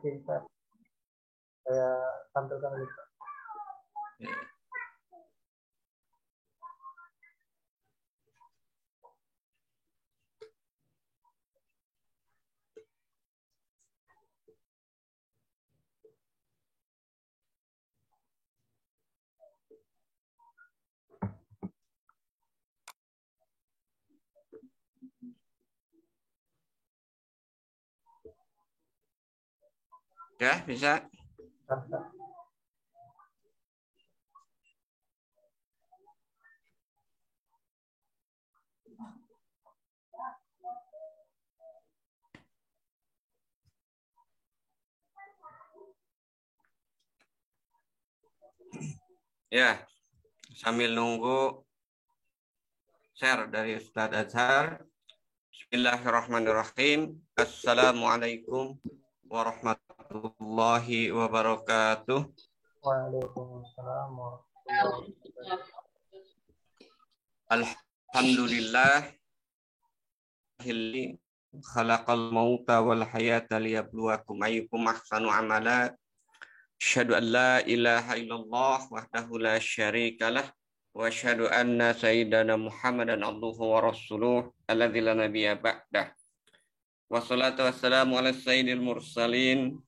singkat saya tampilkan dulu. Ya, bisa. Ya, sambil nunggu share dari Ustadz Azhar. Bismillahirrahmanirrahim. Assalamualaikum warahmatullahi wabarakatuh. Waalaikumsalam warahmatullahi wabarakatuh. Alhamdulillah khalaqal mauta wal hayata liyabluwakum ayyukum ahsanu amala. Asyhadu an la ilaha illallah wahdahu la syarikalah wa asyhadu anna sayyidana Muhammadan abduhu wa rasuluh alladzi la nabiyya ba'dah. Wassalatu wassalamu ala sayyidil mursalin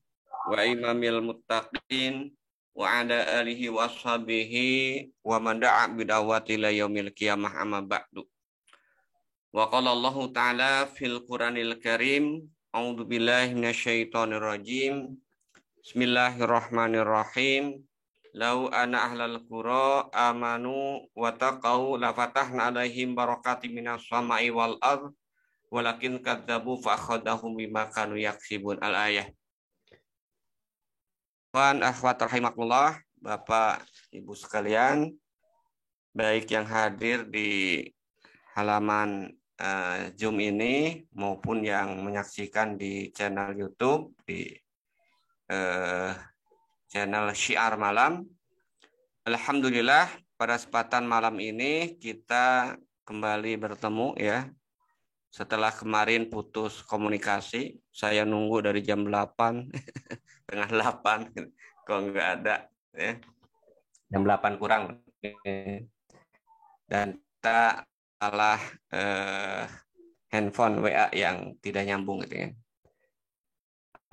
wa imamil muttaqin wa ala alihi wa ashabihi wa man da'a bid'awati ila yaumil qiyamah amma ba'du. Wa qala Allah ta'ala fil Qur'anil Karim, a'udzu billahi minasyaitonir rajim. Bismillahirrahmanirrahim. Lau ana ahlal qura amanu wa taqau la fatahna alaihim barakatim minas sama'i wal ardh walakin kadzabu fa akhadhahum bima kanu yaksibun. Al-ayah. Wan akhwat rahimakumullah, Bapak Ibu sekalian, baik yang hadir di halaman Zoom ini maupun yang menyaksikan di channel YouTube di channel Syiar Malam. Alhamdulillah pada kesempatan malam ini kita kembali bertemu ya. Setelah kemarin putus komunikasi, saya nunggu dari jam 8, setengah 8, kok nggak ada ya. Jam 8 kurang. Dan kita salah handphone WA yang tidak nyambung gitu ya.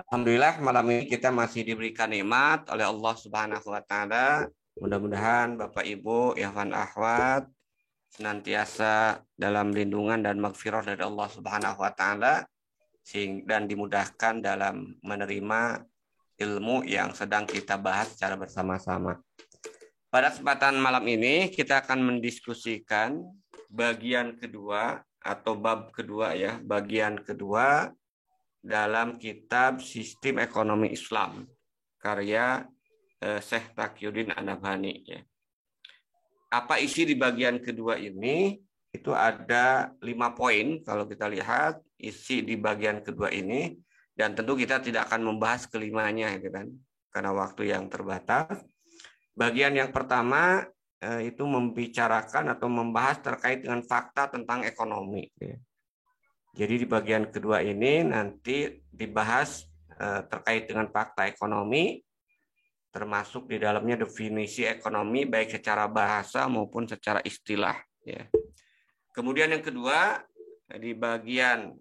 Alhamdulillah malam ini kita masih diberikan nikmat oleh Allah Subhanahu wa taala. Mudah-mudahan Bapak Ibu, ikhwan akhwat senantiasa dalam lindungan dan maghfirah dari Allah Subhanahu wa taala dan dimudahkan dalam menerima ilmu yang sedang kita bahas secara bersama-sama. Pada kesempatan malam ini kita akan mendiskusikan bagian kedua atau bab kedua ya, bagian kedua dalam kitab Sistem Ekonomi Islam karya Syekh Taqiyuddin An-Nabhani ya. Apa isi di bagian kedua ini? Itu ada 5 poin kalau kita lihat isi di bagian kedua ini, dan tentu kita tidak akan membahas kelimanya gitu kan, karena waktu yang terbatas. Bagian yang pertama itu membicarakan atau membahas terkait dengan fakta tentang ekonomi. Jadi di bagian kedua ini nanti dibahas terkait dengan fakta ekonomi, termasuk di dalamnya definisi ekonomi baik secara bahasa maupun secara istilah. Ya. Kemudian yang kedua, di bagian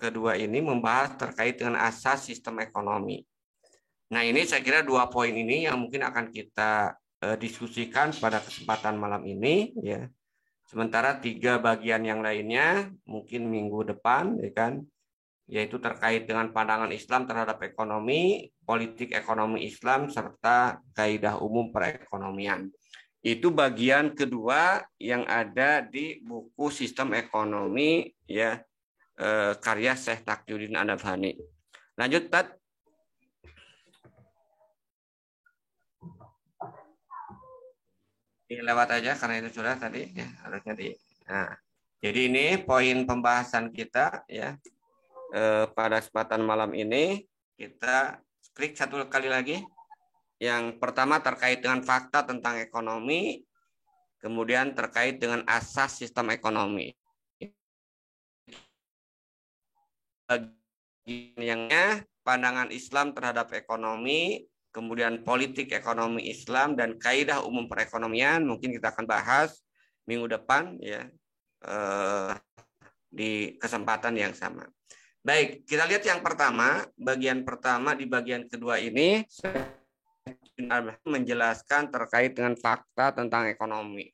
kedua ini membahas terkait dengan asas sistem ekonomi. Nah ini saya kira 2 poin ini yang mungkin akan kita diskusikan pada kesempatan malam ini. Ya. Sementara 3 bagian yang lainnya mungkin minggu depan, ya kan, yaitu terkait dengan pandangan Islam terhadap ekonomi, politik ekonomi Islam, serta kaidah umum perekonomian. Itu bagian kedua yang ada di buku Sistem Ekonomi ya karya Syekh Taqiyuddin An-Nabhani. Lanjut, Tat. Lewat aja karena itu sudah tadi ya, harusnya di. Nah, jadi ini poin pembahasan kita ya. Pada kesempatan malam ini kita klik satu kali lagi. Yang pertama terkait dengan fakta tentang ekonomi, kemudian terkait dengan asas sistem ekonomi. Bagiannya pandangan Islam terhadap ekonomi, kemudian politik ekonomi Islam dan kaidah umum perekonomian mungkin kita akan bahas minggu depan ya di kesempatan yang sama. Baik, kita lihat yang pertama, bagian pertama di bagian kedua ini menjelaskan terkait dengan fakta tentang ekonomi.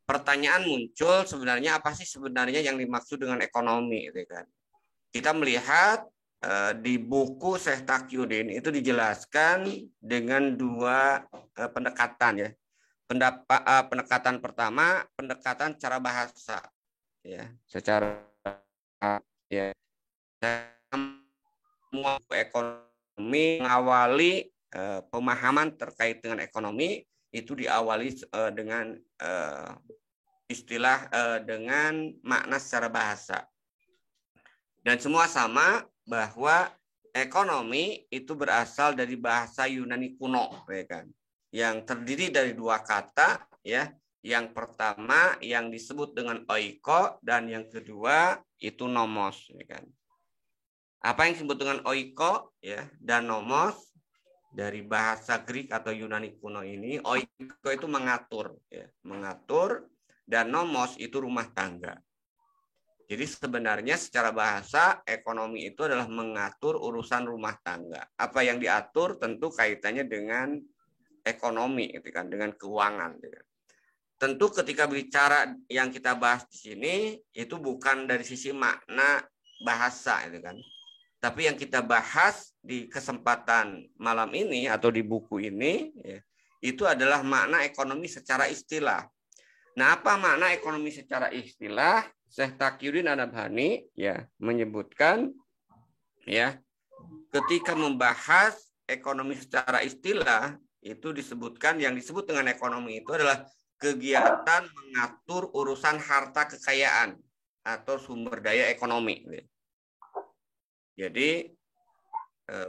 Pertanyaan muncul sebenarnya apa sih sebenarnya yang dimaksud dengan ekonomi, gitu kan? Kita melihat di buku Syekh Taqiyuddin itu dijelaskan dengan dua pendekatan ya. Pendekatan pertama, pendekatan cara bahasa ya, secara ya semua ekonomi mengawali pemahaman terkait dengan ekonomi itu diawali dengan istilah dengan makna secara bahasa. Dan semua sama bahwa ekonomi itu berasal dari bahasa Yunani kuno, ya kan? Yang terdiri dari dua kata, ya. Yang pertama yang disebut dengan oiko dan yang kedua itu nomos, ya kan? Apa yang disebut dengan oiko, ya, dan nomos dari bahasa Greek atau Yunani kuno ini, oiko itu mengatur, ya, mengatur, dan nomos itu rumah tangga. Jadi sebenarnya secara bahasa ekonomi itu adalah mengatur urusan rumah tangga. Apa yang diatur tentu kaitannya dengan ekonomi, gitu kan, dengan keuangan. Gitu kan. Tentu ketika bicara yang kita bahas di sini itu bukan dari sisi makna bahasa, gitu kan. Tapi yang kita bahas di kesempatan malam ini atau di buku ini ya, itu adalah makna ekonomi secara istilah. Nah, apa makna ekonomi secara istilah? Syekh Taqiyuddin An-Nabhani ya menyebutkan ya ketika membahas ekonomi secara istilah itu disebutkan yang disebut dengan ekonomi itu adalah kegiatan mengatur urusan harta kekayaan atau sumber daya ekonomi. Jadi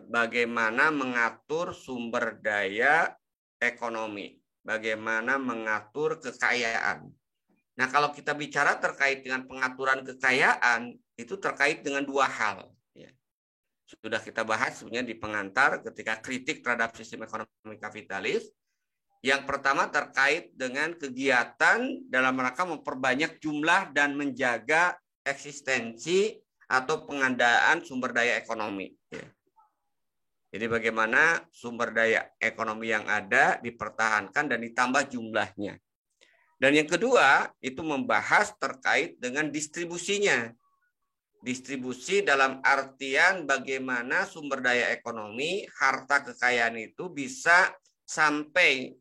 bagaimana mengatur sumber daya ekonomi, bagaimana mengatur kekayaan. Nah, kalau kita bicara terkait dengan pengaturan kekayaan, itu terkait dengan dua hal. Ya. Sudah kita bahas sebenarnya di pengantar ketika kritik terhadap sistem ekonomi kapitalis. Yang pertama terkait dengan kegiatan dalam rangka memperbanyak jumlah dan menjaga eksistensi atau pengadaan sumber daya ekonomi. Ya. Jadi bagaimana sumber daya ekonomi yang ada dipertahankan dan ditambah jumlahnya. Dan yang kedua itu membahas terkait dengan distribusinya. Distribusi dalam artian bagaimana sumber daya ekonomi, harta kekayaan itu bisa sampai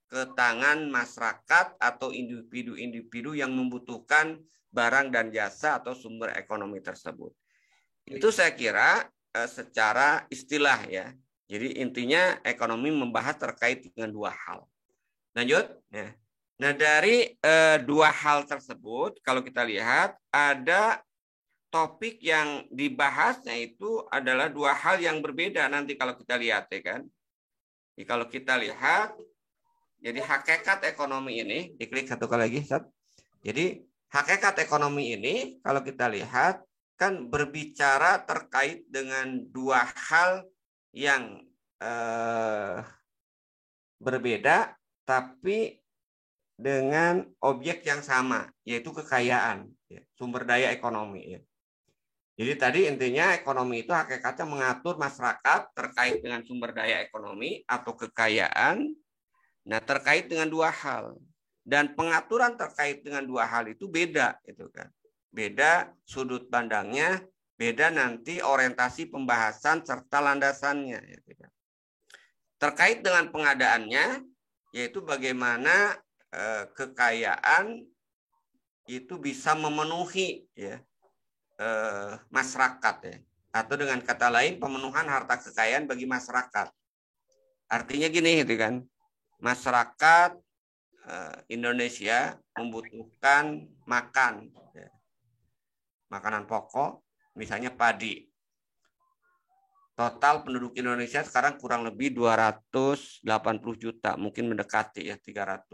ke tangan masyarakat atau individu-individu yang membutuhkan barang dan jasa atau sumber ekonomi tersebut. Itu saya kira secara istilah ya. Jadi intinya ekonomi membahas terkait dengan dua hal. Lanjut. Ya. Nah dari dua hal tersebut kalau kita lihat ada topik yang dibahasnya itu adalah dua hal yang berbeda nanti kalau kita lihat ya kan. Jadi kalau kita lihat jadi hakikat ekonomi ini, diklik satu kali lagi, Sat. Jadi hakikat ekonomi ini kalau kita lihat kan berbicara terkait dengan dua hal yang berbeda tapi dengan objek yang sama, yaitu kekayaan, ya, sumber daya ekonomi. Ya. Jadi tadi intinya ekonomi itu hakikatnya mengatur masyarakat terkait dengan sumber daya ekonomi atau kekayaan. Nah, terkait dengan dua hal dan pengaturan terkait dengan dua hal itu beda, itu kan. Beda sudut pandangnya, beda nanti orientasi pembahasan serta landasannya. Gitu kan. Terkait dengan pengadaannya, yaitu bagaimana kekayaan itu bisa memenuhi ya masyarakat ya, atau dengan kata lain pemenuhan harta kekayaan bagi masyarakat. Artinya gini, gitu kan. Masyarakat Indonesia membutuhkan makan, ya. Makanan pokok, misalnya padi. Total penduduk Indonesia sekarang kurang lebih 280 juta, mungkin mendekati ya 300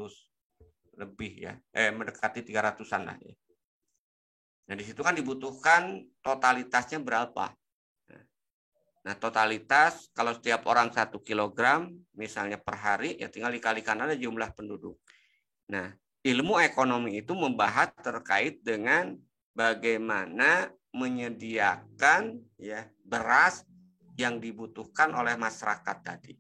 lebih ya, mendekati 300-an lah ya. Nah di situ kan dibutuhkan totalitasnya berapa. Nah, totalitas kalau setiap orang 1 kilogram misalnya per hari, ya tinggal dikalikan ada jumlah penduduk. Nah, ilmu ekonomi itu membahas terkait dengan bagaimana menyediakan ya beras yang dibutuhkan oleh masyarakat tadi.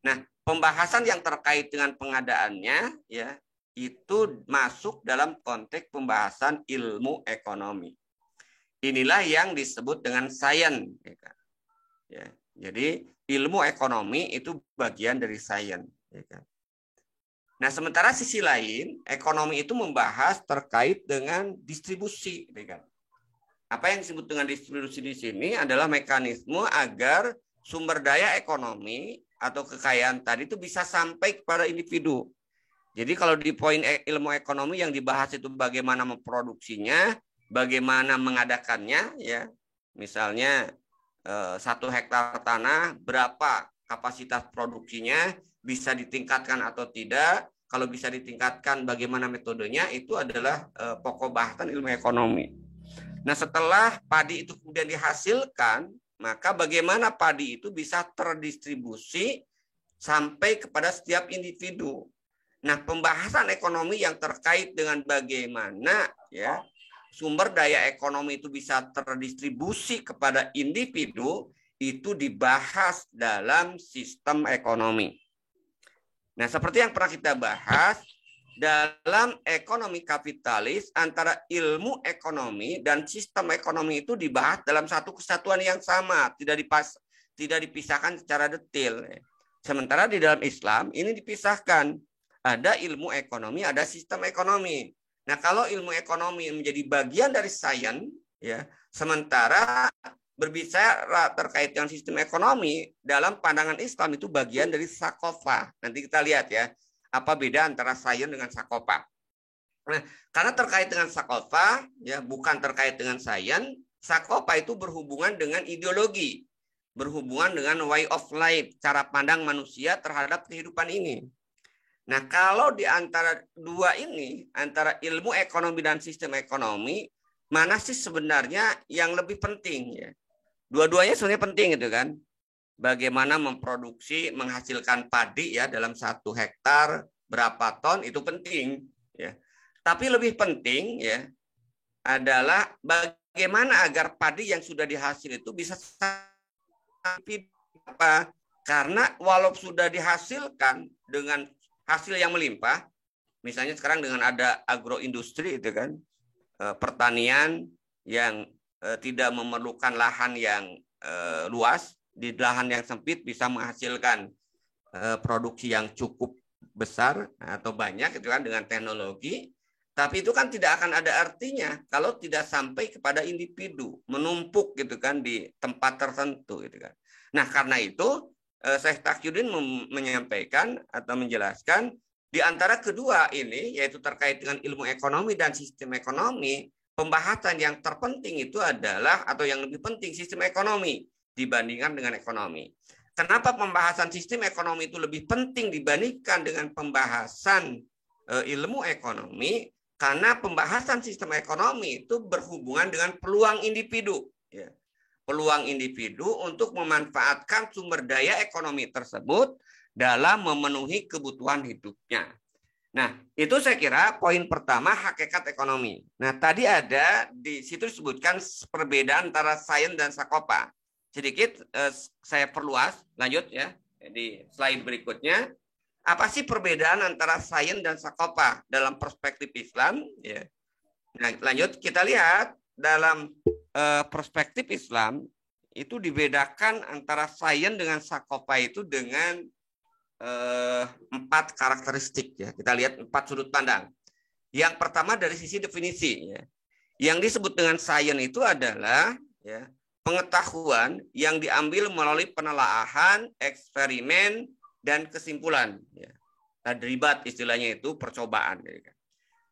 Nah, pembahasan yang terkait dengan pengadaannya ya itu masuk dalam konteks pembahasan ilmu ekonomi. Inilah yang disebut dengan sains. Ya, jadi ilmu ekonomi itu bagian dari sains. Nah, sementara sisi lain, ekonomi itu membahas terkait dengan distribusi. Apa yang disebut dengan distribusi di sini adalah mekanisme agar sumber daya ekonomi atau kekayaan tadi itu bisa sampai kepada individu. Jadi kalau di poin ilmu ekonomi yang dibahas itu bagaimana memproduksinya, bagaimana mengadakannya, ya, misalnya 1 hektar tanah berapa kapasitas produksinya, bisa ditingkatkan atau tidak. Kalau bisa ditingkatkan, bagaimana metodenya, itu adalah pokok bahasan ilmu ekonomi. Nah, setelah padi itu kemudian dihasilkan, maka bagaimana padi itu bisa terdistribusi sampai kepada setiap individu. Nah, pembahasan ekonomi yang terkait dengan bagaimana ya sumber daya ekonomi itu bisa terdistribusi kepada individu itu dibahas dalam sistem ekonomi. Nah, seperti yang pernah kita bahas, dalam ekonomi kapitalis antara ilmu ekonomi dan sistem ekonomi itu dibahas dalam satu kesatuan yang sama, tidak dipisahkan secara detail. Sementara di dalam Islam ini dipisahkan. Ada ilmu ekonomi, ada sistem ekonomi. Nah, kalau ilmu ekonomi menjadi bagian dari sains, ya, sementara berbicara terkait dengan sistem ekonomi dalam pandangan Islam itu bagian dari sakofa. Nanti kita lihat ya, apa beda antara sains dengan sakofa. Nah, karena terkait dengan sakofa, ya, bukan terkait dengan sains, sakofa itu berhubungan dengan ideologi, berhubungan dengan way of life, cara pandang manusia terhadap kehidupan ini. Nah, kalau di antara dua ini, antara ilmu ekonomi dan sistem ekonomi, mana sih sebenarnya yang lebih penting? Ya? Dua-duanya sebenarnya penting gitu kan. Bagaimana memproduksi, menghasilkan padi ya dalam 1 hektar, berapa ton, itu penting. Ya. Tapi lebih penting ya adalah bagaimana agar padi yang sudah dihasil itu bisa sampai apa? Karena walau sudah dihasilkan dengan hasil yang melimpah, misalnya sekarang dengan ada agroindustri itu kan, pertanian yang tidak memerlukan lahan yang luas, di lahan yang sempit bisa menghasilkan produksi yang cukup besar atau banyak itu kan dengan teknologi, tapi itu kan tidak akan ada artinya kalau tidak sampai kepada individu, menumpuk gitu kan di tempat tertentu gitu kan. Nah, karena itu Syekh Taqiyuddin menyampaikan atau menjelaskan di antara kedua ini, yaitu terkait dengan ilmu ekonomi dan sistem ekonomi, pembahasan yang terpenting itu adalah atau yang lebih penting sistem ekonomi dibandingkan dengan ekonomi. Kenapa pembahasan sistem ekonomi itu lebih penting dibandingkan dengan pembahasan ilmu ekonomi? Karena pembahasan sistem ekonomi itu berhubungan dengan peluang individu. Ya. Peluang individu untuk memanfaatkan sumber daya ekonomi tersebut dalam memenuhi kebutuhan hidupnya. Nah, itu saya kira poin pertama hakikat ekonomi. Nah, tadi ada di situ disebutkan perbedaan antara sains dan sakopa. Sedikit saya perluas, lanjut ya di slide berikutnya. Apa sih perbedaan antara sains dan sakopa dalam perspektif Islam? Ya. Nah, lanjut kita lihat dalam perspektif Islam itu dibedakan antara sains dengan sakopa itu dengan 4 karakteristik ya. Kita lihat 4 sudut pandang. Yang pertama dari sisi definisi ya. Yang disebut dengan sains itu adalah ya, pengetahuan yang diambil melalui penelaahan, eksperimen dan kesimpulan ya. Tadribat istilahnya itu percobaan ya.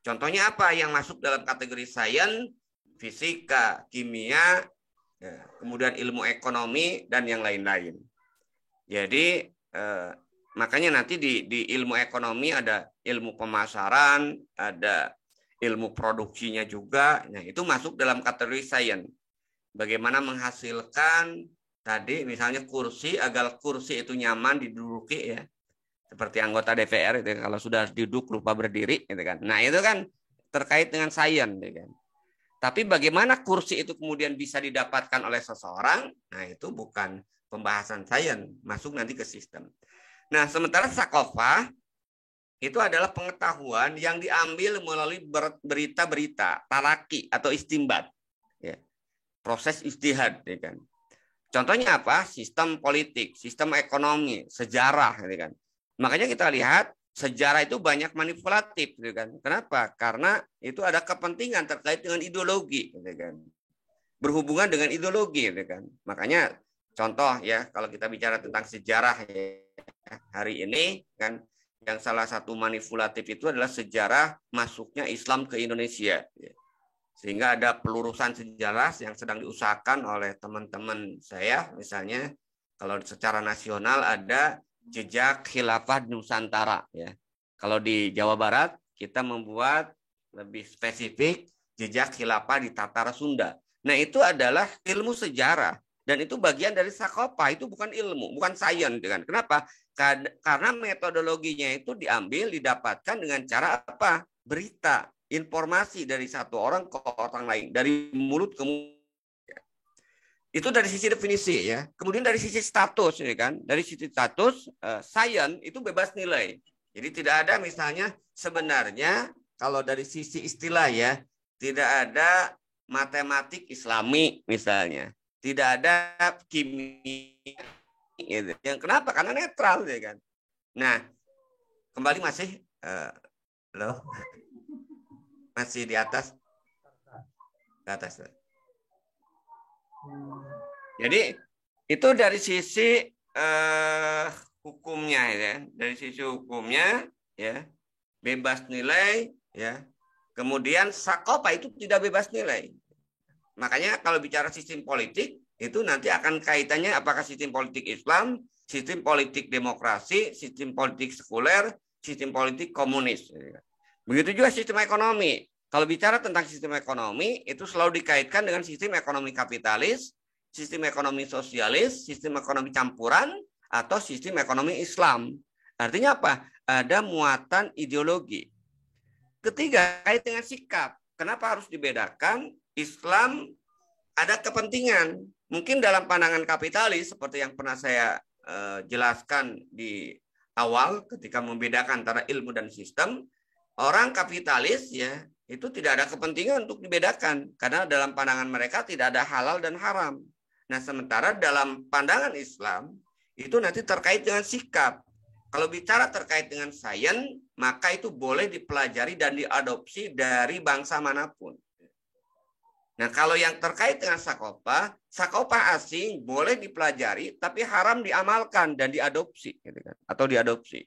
Contohnya apa yang masuk dalam kategori sains? Fisika, kimia, ya, kemudian ilmu ekonomi dan yang lain-lain. Jadi makanya nanti di ilmu ekonomi ada ilmu pemasaran, ada ilmu produksinya juga. Nah, itu masuk dalam kategori sains. bagaimana menghasilkan tadi misalnya kursi agar kursi itu nyaman diduduki ya. Seperti anggota DPR itu kalau sudah duduk lupa berdiri gitu kan. Nah, itu kan terkait dengan sains gitu kan. Tapi bagaimana kursi itu kemudian bisa didapatkan oleh seseorang? Nah, itu bukan pembahasan sains, masuk nanti ke sistem. Nah, sementara sakofah itu adalah pengetahuan yang diambil melalui berita-berita, talaki atau istimbat. Ya. Proses ijtihad. Ya kan. Contohnya apa? Sistem politik, sistem ekonomi, sejarah. Ya kan. Makanya kita lihat sejarah itu banyak manipulatif. Ya kan. Kenapa? Karena itu ada kepentingan terkait dengan ideologi. Ya kan. Berhubungan dengan ideologi. Ya kan. Makanya contoh ya, kalau kita bicara tentang sejarah ya, hari ini kan, yang salah satu manipulatif itu adalah sejarah masuknya Islam ke Indonesia. Sehingga ada pelurusan sejarah yang sedang diusahakan oleh teman-teman saya. Misalnya kalau secara nasional ada jejak khilafah Nusantara. Ya. Kalau di Jawa Barat kita membuat lebih spesifik jejak khilafah di Tatar Sunda. Nah, itu adalah ilmu sejarah. Dan itu bagian dari sakopah, itu bukan ilmu, bukan sains. Kenapa? Karena metodologinya itu didapatkan dengan cara apa? Berita, informasi dari satu orang ke orang lain, dari mulut ke mulut. Itu dari sisi definisi ya. Kemudian dari sisi status ya kan. Dari sisi status sains itu bebas nilai. Jadi tidak ada misalnya sebenarnya kalau dari sisi istilah ya, tidak ada matematik Islami misalnya. Tidak ada kimia gitu. Yang kenapa? Karena netral ya kan. Nah, kembali masih loh. Masih di atas. Di atas. Jadi itu dari sisi hukumnya ya. Dari sisi hukumnya ya, bebas nilai ya. Kemudian sakopah itu tidak bebas nilai. Makanya kalau bicara sistem politik, itu nanti akan kaitannya apakah sistem politik Islam, sistem politik demokrasi, sistem politik sekuler, sistem politik komunis. Begitu juga sistem ekonomi. Kalau bicara tentang sistem ekonomi, itu selalu dikaitkan dengan sistem ekonomi kapitalis, sistem ekonomi sosialis, sistem ekonomi campuran, atau sistem ekonomi Islam. Artinya apa? Ada muatan ideologi. Ketiga, kait dengan sikap. Kenapa harus dibedakan? Islam ada kepentingan. Mungkin dalam pandangan kapitalis, seperti yang pernah saya jelaskan di awal ketika membedakan antara ilmu dan sistem, orang kapitalis ya itu tidak ada kepentingan untuk dibedakan. Karena dalam pandangan mereka tidak ada halal dan haram. Nah, sementara dalam pandangan Islam, itu nanti terkait dengan sikap. Kalau bicara terkait dengan sains, maka itu boleh dipelajari dan diadopsi dari bangsa manapun. Nah, kalau yang terkait dengan sakopah asing boleh dipelajari, tapi haram diamalkan dan diadopsi, gitu kan? Atau diadopsi.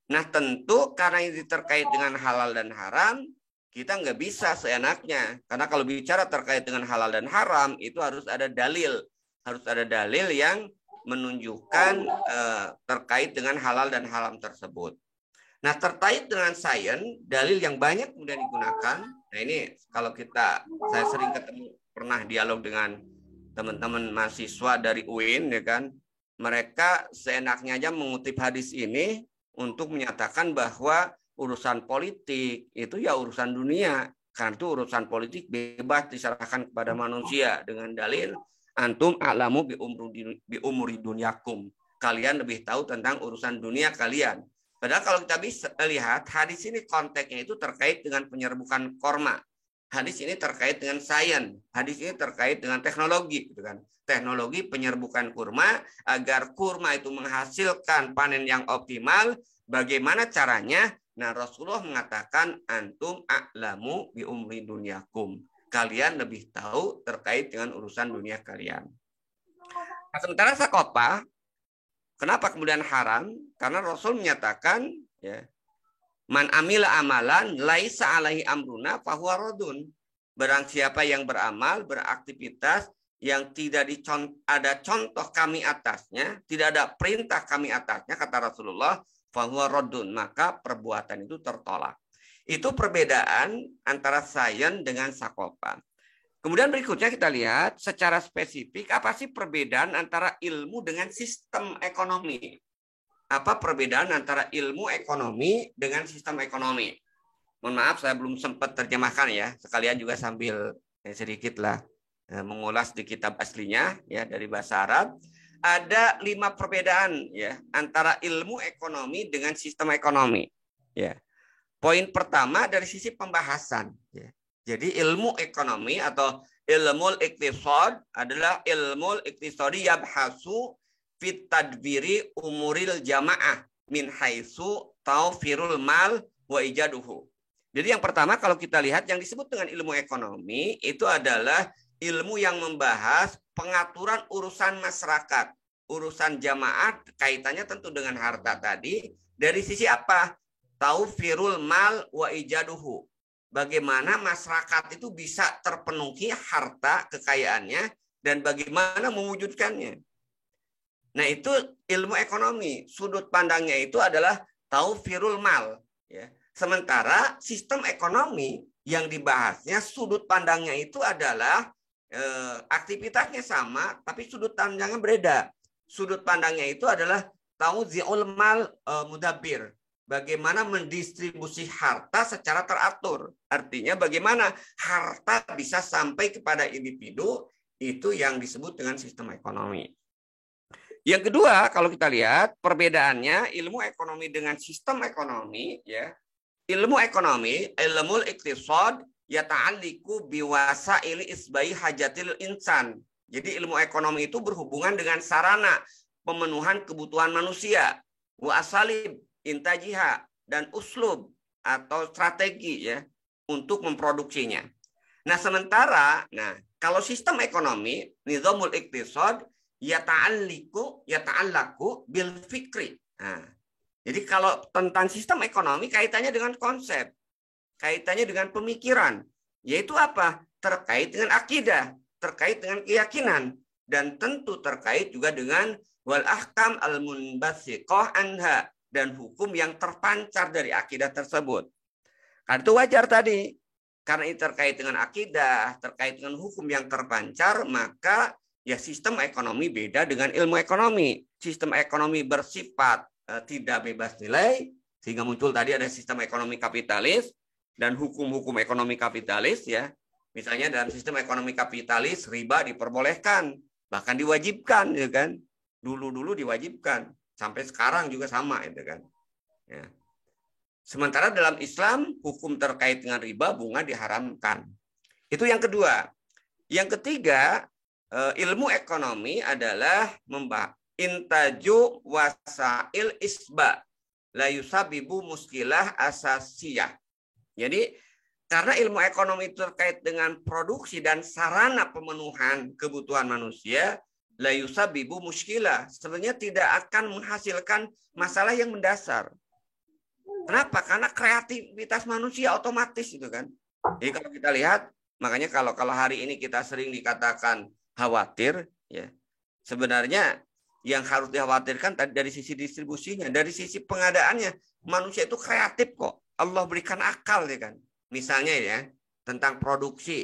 Nah, tentu karena ini terkait dengan halal dan haram, kita nggak bisa seenaknya. Karena kalau bicara terkait dengan halal dan haram, itu harus ada dalil. Harus ada dalil yang menunjukkan terkait dengan halal dan haram tersebut. Nah, terkait dengan sains, dalil yang banyak kemudian digunakan. Nah, ini kalau saya sering pernah dialog dengan teman-teman mahasiswa dari UIN, ya kan, mereka seenaknya aja mengutip hadis ini untuk menyatakan bahwa urusan politik itu ya urusan dunia, karena itu urusan politik bebas diserahkan kepada manusia dengan dalil antum a'lamu bi umuri dunyakum. Kalian lebih tahu tentang urusan dunia kalian. Padahal kalau kita bisa lihat hadis ini konteksnya itu terkait dengan penyerbukan korma. Hadis ini terkait dengan sains. Hadis ini terkait dengan teknologi, gitu kan? Teknologi penyerbukan kurma agar kurma itu menghasilkan panen yang optimal. Bagaimana caranya? Nah, Rasulullah mengatakan antum a'lamu bi umri dunyakum. Kalian lebih tahu terkait dengan urusan dunia kalian. Nah, sementara sakopah, kenapa kemudian haram? Karena Rasul menyatakan, ya, man amila amalan laisa alaihi amruna fahuwa radun. Barang siapa yang beramal, beraktivitas yang tidak ada contoh kami atasnya, tidak ada perintah kami atasnya, kata Rasulullah, fahuwa radun, maka perbuatan itu tertolak. Itu perbedaan antara sains dengan sakopah. Kemudian berikutnya kita lihat secara spesifik apa sih perbedaan antara ilmu dengan sistem ekonomi. Apa perbedaan antara ilmu ekonomi dengan sistem ekonomi? Mohon maaf saya belum sempat terjemahkan ya. Sekalian juga sambil sedikitlah mengulas di kitab aslinya ya dari bahasa Arab. Ada 5 perbedaan ya antara ilmu ekonomi dengan sistem ekonomi. Ya. Poin pertama dari sisi pembahasan. Ya. Jadi ilmu ekonomi atau ilmu iqtisad adalah ilmu iqtisadi yabhasu fit tadbiri umuril jamaah min haitsu tawfirul mal wa ijaduhu. Jadi yang pertama kalau kita lihat yang disebut dengan ilmu ekonomi itu adalah ilmu yang membahas pengaturan urusan masyarakat, urusan jamaah kaitannya tentu dengan harta tadi dari sisi apa? Tawfirul mal wa ijaduhu. Bagaimana masyarakat itu bisa terpenuhi harta kekayaannya dan bagaimana mewujudkannya. Nah itu ilmu ekonomi. Sudut pandangnya itu adalah tawfirul mal. Ya. Sementara sistem ekonomi yang dibahasnya sudut pandangnya itu adalah aktivitasnya sama tapi sudut pandangnya berbeda. Sudut pandangnya itu adalah tauzi'ul mal mudabbir. Bagaimana mendistribusi harta secara teratur. Artinya bagaimana harta bisa sampai kepada individu itu yang disebut dengan sistem ekonomi. Yang kedua, kalau kita lihat perbedaannya ilmu ekonomi dengan sistem ekonomi, ya. Ilmu ekonomi, ilmu iqtisad yata'alliqu biwasaili isbai hajatil insan. Jadi ilmu ekonomi itu berhubungan dengan sarana pemenuhan kebutuhan manusia, wa asalib intajiha dan uslub atau strategi ya untuk memproduksinya. Nah, sementara kalau sistem ekonomi, nizamul iqtisad yata'allaku bil fikri. Nah, jadi kalau tentang sistem ekonomi kaitannya dengan konsep, kaitannya dengan pemikiran, yaitu apa? Terkait dengan akidah, terkait dengan keyakinan, dan tentu terkait juga dengan wal ahkam al munbasiqah anha dan hukum yang terpancar dari akidah tersebut. Karena itu wajar tadi, karena ini terkait dengan akidah, terkait dengan hukum yang terpancar, maka ya sistem ekonomi beda dengan ilmu ekonomi. Sistem ekonomi bersifat tidak bebas nilai, sehingga muncul tadi ada sistem ekonomi kapitalis dan hukum-hukum ekonomi kapitalis ya. Misalnya dalam sistem ekonomi kapitalis riba diperbolehkan, bahkan diwajibkan ya kan. Dulu-dulu diwajibkan, sampai sekarang juga sama itu kan. Ya. Sementara dalam Islam hukum terkait dengan riba bunga diharamkan. Itu yang kedua. Yang ketiga, ilmu ekonomi adalah membahas intaju wasail isba la yusabibu muskilah asasiyah. Jadi karena ilmu ekonomi terkait dengan produksi dan sarana pemenuhan kebutuhan manusia, la yusabibu muskilah sebenarnya tidak akan menghasilkan masalah yang mendasar. Kenapa? Karena kreativitas manusia otomatis itu kan. Jadi kalau kita lihat, makanya kalau hari ini kita sering dikatakan khawatir, ya sebenarnya yang harus dikhawatirkan dari sisi distribusinya, dari sisi pengadaannya. Manusia itu kreatif kok. Allah berikan akal ya kan. Misalnya ya tentang produksi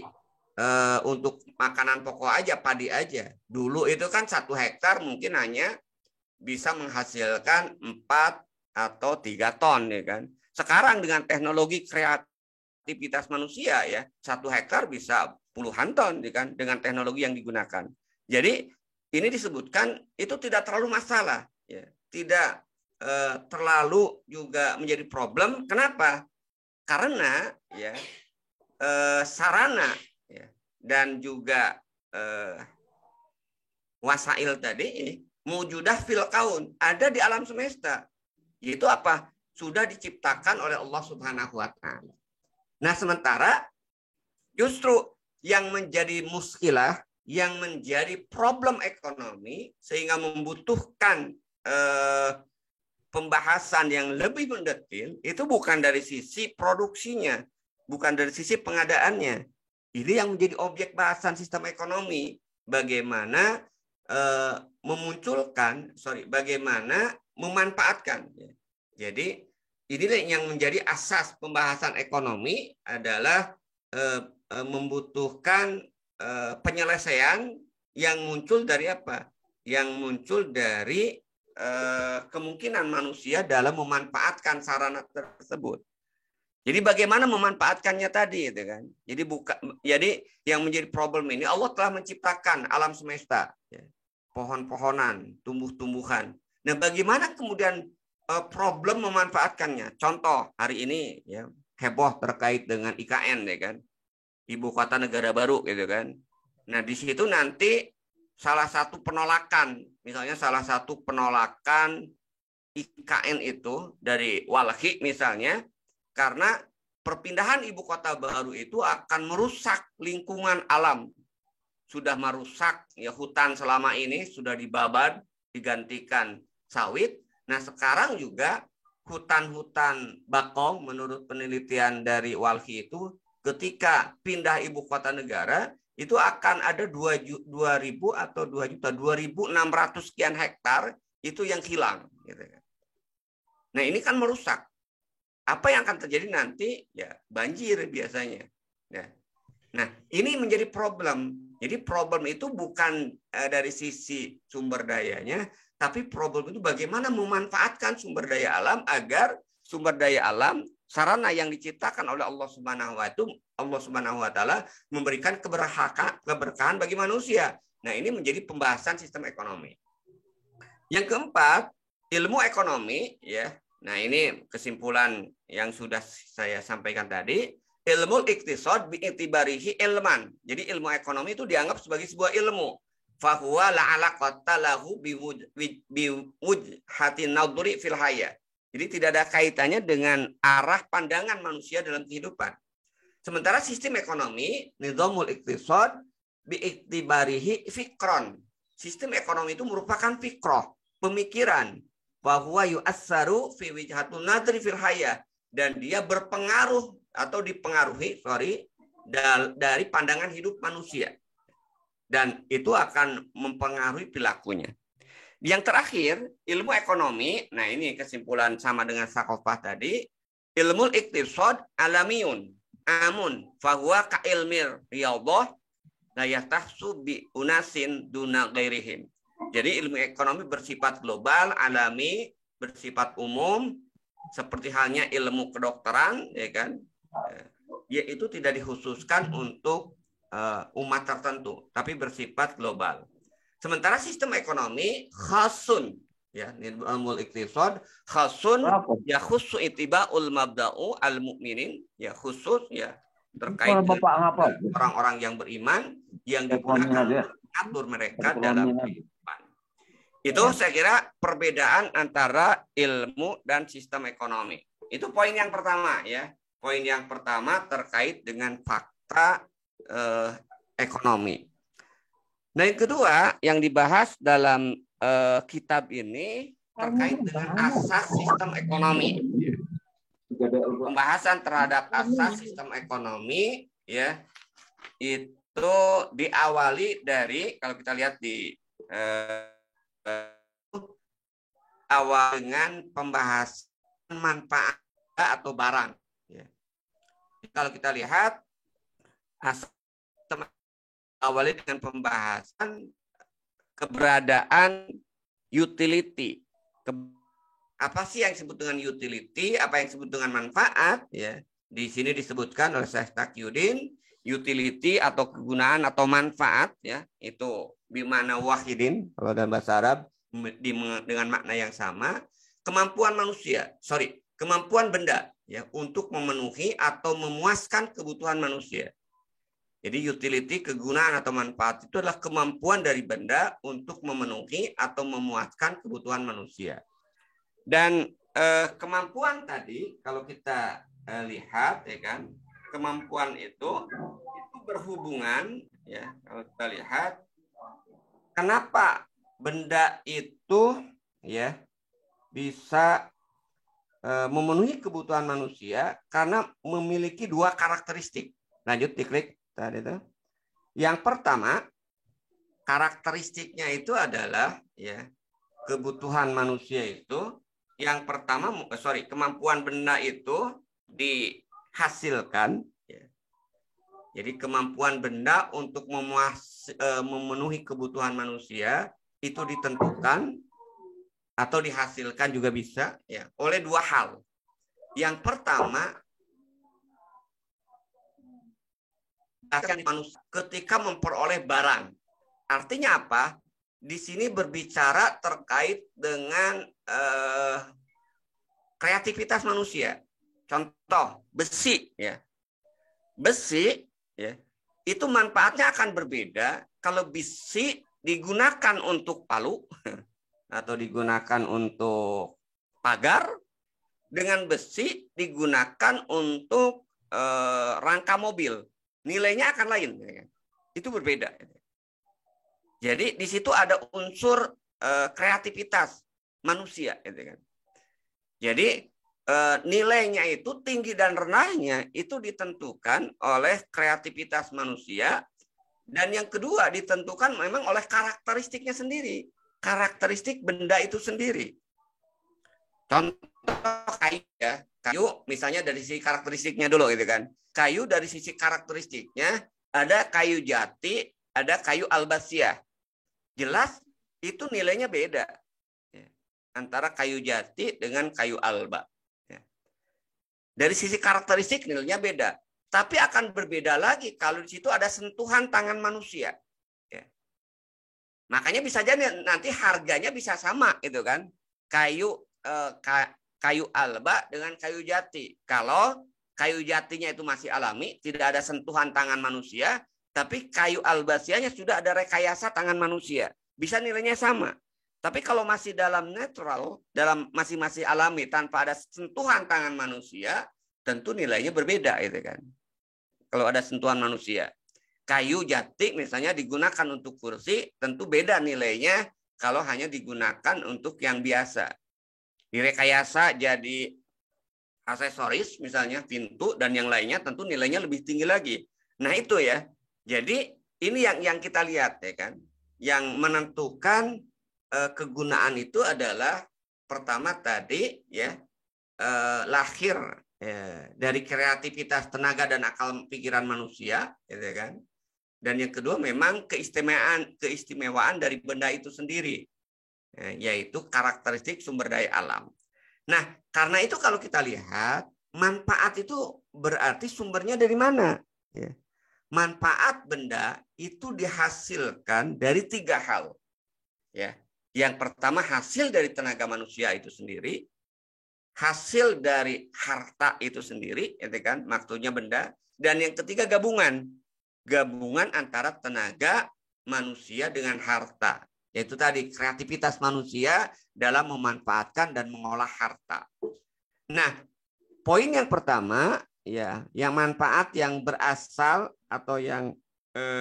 untuk makanan pokok aja, padi aja. Dulu itu kan 1 hektar mungkin hanya bisa menghasilkan 4 atau 3 ton ya kan. Sekarang dengan teknologi kreativitas manusia ya 1 hektar bisa puluhan ton ya kan dengan teknologi yang digunakan. Jadi ini disebutkan itu tidak terlalu masalah ya. Tidak terlalu juga menjadi problem. Kenapa? Karena ya sarana ya, dan juga wasail tadi mujudah fil kaun ada di alam semesta. Yaitu apa? Sudah diciptakan oleh Allah Subhanahu wa taala. Nah, sementara justru yang menjadi muskilah, yang menjadi problem ekonomi sehingga membutuhkan pembahasan yang lebih mendetil itu bukan dari sisi produksinya, bukan dari sisi pengadaannya. Ini yang menjadi objek bahasan sistem ekonomi. Bagaimana bagaimana memanfaatkan. Jadi inilah yang menjadi asas pembahasan ekonomi adalah membutuhkan penyelesaian yang muncul dari apa? Yang muncul dari kemungkinan manusia dalam memanfaatkan sarana tersebut. Jadi bagaimana memanfaatkannya tadi, itu kan? Jadi yang menjadi problem ini, Allah telah menciptakan alam semesta, ya, pohon-pohonan, tumbuh-tumbuhan. Nah, bagaimana kemudian problem memanfaatkannya? Contoh hari ini, ya, heboh terkait dengan IKN, ya kan? Ibu kota negara baru, gitu kan? Nah, di situ nanti salah satu penolakan, misalnya salah satu penolakan IKN itu dari Walhi misalnya, karena perpindahan ibu kota baru itu akan merusak lingkungan alam. Sudah merusak ya, hutan selama ini sudah dibabat, digantikan sawit. Nah, sekarang juga hutan-hutan bakau menurut penelitian dari Walhi itu ketika pindah ibu kota negara itu akan ada 2.000 atau 2.600 sekian hektar itu yang hilang, gitu. Nah, ini kan merusak. Apa yang akan terjadi nanti? Ya, banjir biasanya. Ya. Nah, ini menjadi problem. Jadi problem itu bukan dari sisi sumber dayanya, tapi problem itu bagaimana memanfaatkan sumber daya alam agar sumber daya alam, sarana yang diciptakan oleh Allah Subhanahu wa taala memberikan keberkahan bagi manusia. Nah, ini menjadi pembahasan sistem ekonomi. Yang keempat, ilmu ekonomi, ya. Nah, ini kesimpulan yang sudah saya sampaikan tadi. Ilmu iktisad bi'itibarihi ilman. Jadi ilmu ekonomi itu dianggap sebagai sebuah ilmu. Fahuwa la'alaqata lahu biwujhatin nadhri fil haya. Jadi tidak ada kaitannya dengan arah pandangan manusia dalam kehidupan. Sementara sistem ekonomi, nizamul iktisad bi'itibarihi fikron. Sistem ekonomi itu merupakan fikroh, pemikiran, bahwa yu'assaru fi wijhatun nadri fil haya, dan dia berpengaruh atau dipengaruhi dari pandangan hidup manusia, dan itu akan mempengaruhi perilakunya. Yang terakhir, ilmu ekonomi. Nah, ini kesimpulan sama dengan Sakofah tadi. Ilmu iktisad alamiyun amun fahuwa ka ilmir riyadhah la yahtahsu bi unasin duna ghairihim. Jadi ilmu ekonomi bersifat global, alami, bersifat umum, seperti halnya ilmu kedokteran, ya kan? Yaitu tidak dikhususkan untuk umat tertentu, tapi bersifat global. Sementara sistem ekonomi khasun, ya, ilmu iktisad khasun ya khusus itiba'ul mabda'u al mu'minin, ya khusus ya terkait dengan orang-orang yang beriman yang digunakan mengatur mereka dalam kehidupan. Itu saya kira perbedaan antara ilmu dan sistem ekonomi. Itu poin yang pertama, ya. Poin yang pertama terkait dengan fakta ekonomi. Nah, yang kedua yang dibahas dalam kitab ini terkait dengan asas sistem ekonomi. Pembahasan terhadap asas sistem ekonomi, ya, itu diawali dari, kalau kita lihat di awal dengan pembahasan manfaat atau barang. Ya. Kalau kita lihat asal awalnya dengan pembahasan keberadaan utility. Apa sih yang disebut dengan utility? Apa yang disebut dengan manfaat? Ya. Di sini disebutkan oleh Syekh Taqiyuddin, utility atau kegunaan atau manfaat, ya, itu bimana wahidin kalau dalam bahasa Arab dengan makna yang sama, kemampuan kemampuan benda, ya, untuk memenuhi atau memuaskan kebutuhan manusia. Jadi utility, kegunaan atau manfaat itu adalah kemampuan dari benda untuk memenuhi atau memuaskan kebutuhan manusia. Dan kemampuan tadi kalau kita lihat, ya kan, kemampuan itu berhubungan, ya, kalau kita lihat kenapa benda itu, ya, bisa memenuhi kebutuhan manusia karena memiliki dua karakteristik. Lanjut diklik tadi itu. Yang pertama, karakteristiknya itu adalah, ya, kebutuhan manusia itu yang pertama, kemampuan benda itu dihasilkan, ya, Jadi kemampuan benda untuk memenuhi kebutuhan manusia itu ditentukan atau dihasilkan juga bisa ya oleh dua hal. Yang pertama, manusia ketika memperoleh barang. Artinya apa? Di sini berbicara terkait dengan kreativitas manusia. Contoh besi ya. Besi ya, itu manfaatnya akan berbeda kalau besi digunakan untuk palu atau digunakan untuk pagar, dengan besi digunakan untuk rangka mobil. Nilainya akan lain. Ya. Itu berbeda. Jadi di situ ada unsur kreativitas manusia. Gitu kan. Jadi nilainya itu tinggi dan rendahnya itu ditentukan oleh kreativitas manusia, dan yang kedua ditentukan memang oleh karakteristiknya sendiri, karakteristik benda itu sendiri. Contoh kayu ya, kayu misalnya dari sisi karakteristiknya dulu gitu kan. Kayu dari sisi karakteristiknya ada kayu jati, ada kayu albasiah. Jelas itu nilainya beda antara kayu jati dengan kayu alba. Dari sisi karakteristik nilainya beda. Tapi akan berbeda lagi kalau di situ ada sentuhan tangan manusia. Ya. Makanya bisa jadi nanti harganya bisa sama itu kan. Kayu alba dengan kayu jati. Kalau kayu jatinya itu masih alami, tidak ada sentuhan tangan manusia, tapi kayu albasianya sudah ada rekayasa tangan manusia. Bisa nilainya sama. Tapi kalau masih dalam natural, dalam masih alami tanpa ada sentuhan tangan manusia, tentu nilainya berbeda itu kan. Kalau ada sentuhan manusia. Kayu jati misalnya digunakan untuk kursi, tentu beda nilainya kalau hanya digunakan untuk yang biasa. Direkayasa jadi aksesoris misalnya pintu dan yang lainnya tentu nilainya lebih tinggi lagi. Nah, itu ya. Jadi ini yang kita lihat ya kan. Yang menentukan kegunaan itu adalah pertama tadi ya lahir dari kreativitas tenaga dan akal pikiran manusia, gitu kan. Dan yang kedua memang keistimewaan dari benda itu sendiri, yaitu karakteristik sumber daya alam. Nah, karena itu kalau kita lihat manfaat itu berarti sumbernya dari mana? Ya. Manfaat benda itu dihasilkan dari tiga hal, ya. Yang pertama hasil dari tenaga manusia itu sendiri, hasil dari harta itu sendiri, itu kan maksudnya benda, dan yang ketiga gabungan antara tenaga manusia dengan harta, yaitu tadi kreativitas manusia dalam memanfaatkan dan mengolah harta. Nah, poin yang pertama ya, yang manfaat yang berasal atau yang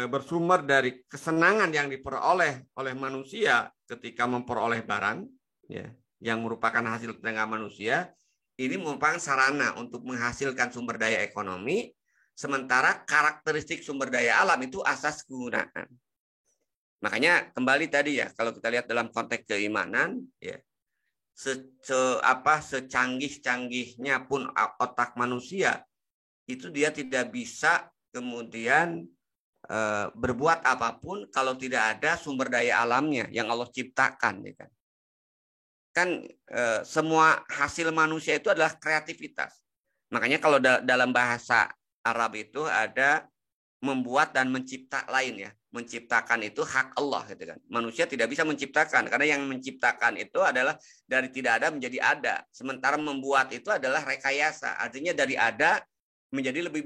bersumber dari kesenangan yang diperoleh oleh manusia ketika memperoleh barang ya, yang merupakan hasil tenaga manusia, ini merupakan sarana untuk menghasilkan sumber daya ekonomi, sementara karakteristik sumber daya alam itu asas kegunaan. Makanya kembali tadi ya, kalau kita lihat dalam konteks keimanan ya, secanggih-canggihnya pun otak manusia itu dia tidak bisa kemudian berbuat apapun kalau tidak ada sumber daya alamnya yang Allah ciptakan, ya kan? Kan semua hasil manusia itu adalah kreativitas. Makanya kalau dalam bahasa Arab itu ada membuat dan mencipta lain ya. Menciptakan itu hak Allah, gitu kan. Manusia tidak bisa menciptakan karena yang menciptakan itu adalah dari tidak ada menjadi ada. Sementara membuat itu adalah rekayasa. Artinya dari ada menjadi lebih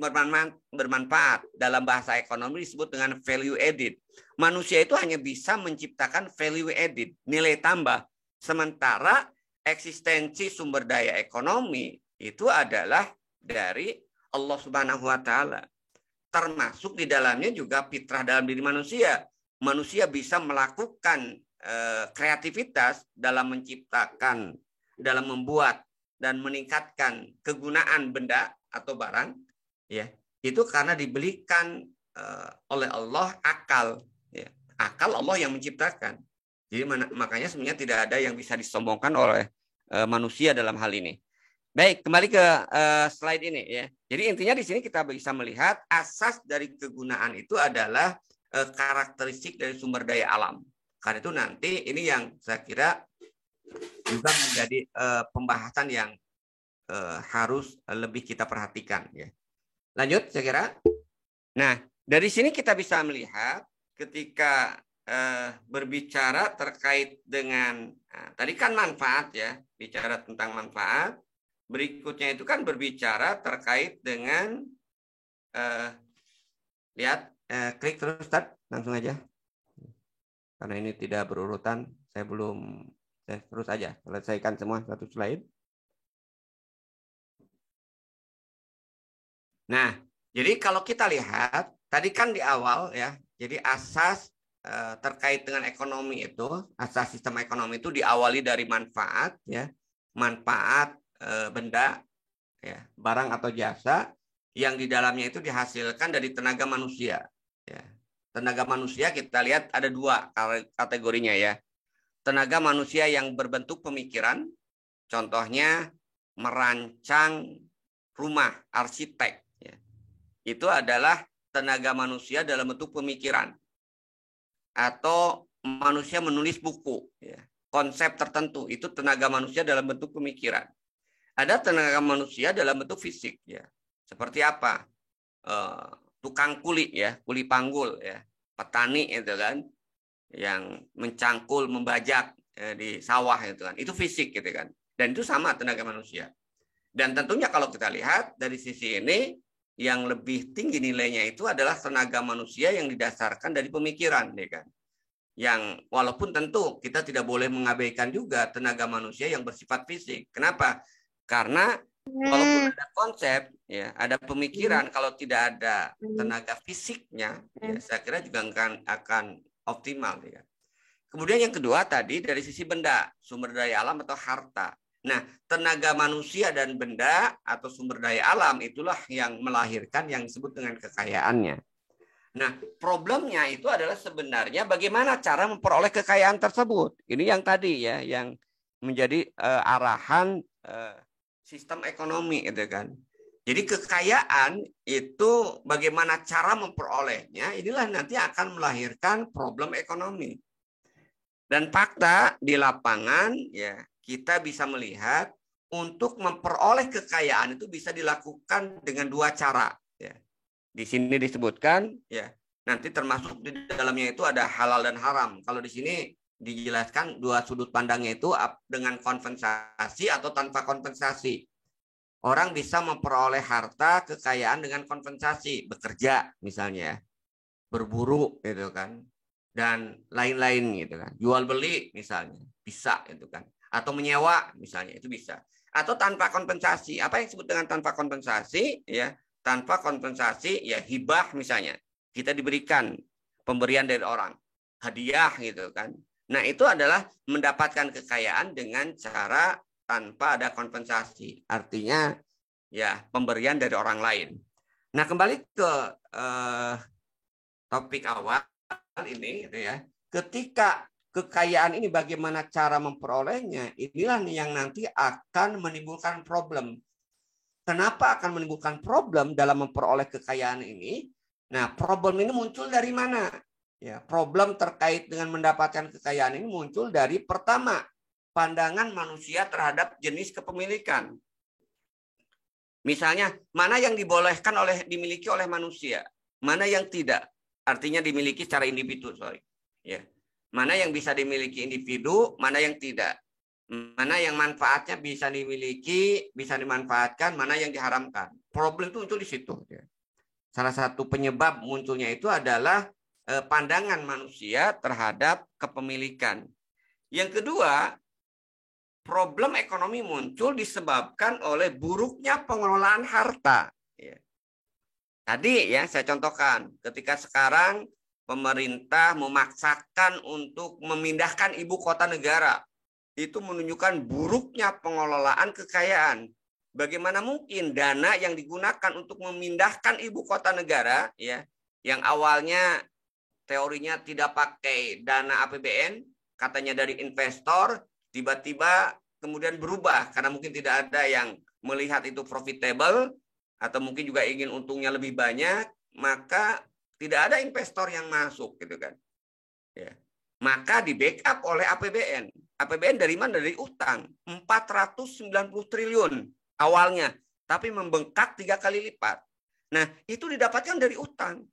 bermanfaat. Dalam bahasa ekonomi disebut dengan value added. Manusia itu hanya bisa menciptakan value added, nilai tambah. Sementara eksistensi sumber daya ekonomi itu adalah dari Allah Subhanahu wa taala. Termasuk di dalamnya juga fitrah dalam diri manusia. Manusia bisa melakukan kreativitas dalam menciptakan, dalam membuat dan meningkatkan kegunaan benda atau barang, ya, itu karena diberikan oleh Allah akal, ya. Akal Allah yang menciptakan. Jadi makanya sebenarnya tidak ada yang bisa disombongkan oleh manusia dalam hal ini. Baik, kembali ke slide ini ya. Jadi intinya di sini kita bisa melihat asas dari kegunaan itu adalah karakteristik dari sumber daya alam. Karena itu nanti ini yang saya kira juga menjadi pembahasan yang harus lebih kita perhatikan ya. Lanjut saya kira. Nah, dari sini kita bisa melihat ketika berbicara terkait dengan tadi kan manfaat ya, bicara tentang manfaat. Berikutnya itu kan berbicara terkait dengan lihat klik terus start langsung aja karena ini tidak berurutan, saya terus aja selesaikan semua satu slide. Nah, jadi kalau kita lihat tadi kan di awal ya, jadi asas terkait dengan ekonomi itu, asas sistem ekonomi itu diawali dari manfaat ya, manfaat benda ya, barang atau jasa yang di dalamnya itu dihasilkan dari tenaga manusia ya. Tenaga manusia kita lihat ada dua kategorinya ya. Tenaga manusia yang berbentuk pemikiran, contohnya merancang rumah, arsitek ya. Itu adalah tenaga manusia dalam bentuk pemikiran. Atau manusia menulis buku ya. Konsep tertentu itu tenaga manusia dalam bentuk pemikiran. Ada tenaga manusia dalam bentuk fisik ya. Seperti apa? Tukang kuli ya, kuli panggul ya, petani itu kan, yang mencangkul, membajak di sawah itu kan, itu fisik gitu kan, dan itu sama tenaga manusia. Dan tentunya kalau kita lihat dari sisi ini, yang lebih tinggi nilainya itu adalah tenaga manusia yang didasarkan dari pemikiran, ya kan. Yang walaupun tentu kita tidak boleh mengabaikan juga tenaga manusia yang bersifat fisik. Kenapa? Karena walaupun ada konsep, ya, ada pemikiran, kalau tidak ada tenaga fisiknya, ya, saya kira juga akan optimal. Ya. Kemudian yang kedua tadi dari sisi benda, sumber daya alam atau harta. Nah, tenaga manusia dan benda atau sumber daya alam itulah yang melahirkan yang disebut dengan kekayaannya. Nah, problemnya itu adalah sebenarnya bagaimana cara memperoleh kekayaan tersebut. Ini yang tadi ya, yang menjadi arahan sistem ekonomi itu kan. Jadi kekayaan itu bagaimana cara memperolehnya, inilah nanti akan melahirkan problem ekonomi. Dan fakta di lapangan ya kita bisa melihat untuk memperoleh kekayaan itu bisa dilakukan dengan dua cara ya. Di sini disebutkan ya, nanti termasuk di dalamnya itu ada halal dan haram. Kalau di sini dijelaskan dua sudut pandangnya itu dengan kompensasi atau tanpa kompensasi. Orang bisa memperoleh harta kekayaan dengan kompensasi, bekerja misalnya, berburu gitu kan, dan lain-lain gitu kan, jual beli misalnya bisa itu kan, atau menyewa misalnya itu bisa, atau tanpa kompensasi. Apa yang disebut dengan tanpa kompensasi ya? Tanpa kompensasi ya hibah misalnya, kita diberikan pemberian dari orang, hadiah gitu kan. Nah itu adalah mendapatkan kekayaan dengan cara tanpa ada kompensasi, artinya ya pemberian dari orang lain. Nah kembali ke topik awal ini gitu ya, ketika kekayaan ini bagaimana cara memperolehnya, inilah yang nanti akan menimbulkan problem. Kenapa akan menimbulkan problem dalam memperoleh kekayaan ini? Nah, problem ini muncul dari mana? Ya, problem terkait dengan mendapatkan kekayaan ini muncul dari pertama, pandangan manusia terhadap jenis kepemilikan. Misalnya, mana yang dibolehkan dimiliki oleh manusia, mana yang tidak. Artinya dimiliki secara individu, Ya. Mana yang bisa dimiliki individu, mana yang tidak. Mana yang manfaatnya bisa dimiliki, bisa dimanfaatkan, mana yang diharamkan. Problem itu muncul di situ. Ya. Salah satu penyebab munculnya itu adalah pandangan manusia terhadap kepemilikan. Yang kedua, problem ekonomi muncul disebabkan oleh buruknya pengelolaan harta. Ya. Tadi ya saya contohkan, ketika sekarang pemerintah memaksakan untuk memindahkan ibu kota negara, itu menunjukkan buruknya pengelolaan kekayaan. Bagaimana mungkin dana yang digunakan untuk memindahkan ibu kota negara, ya, yang awalnya teorinya tidak pakai dana APBN, katanya dari investor, tiba-tiba kemudian berubah karena mungkin tidak ada yang melihat itu profitable atau mungkin juga ingin untungnya lebih banyak, maka tidak ada investor yang masuk gitu kan. Ya. Maka di backup oleh APBN. APBN dari mana? Dari utang. 490 triliun awalnya, tapi membengkak 3 kali lipat. Nah, itu didapatkan dari utang.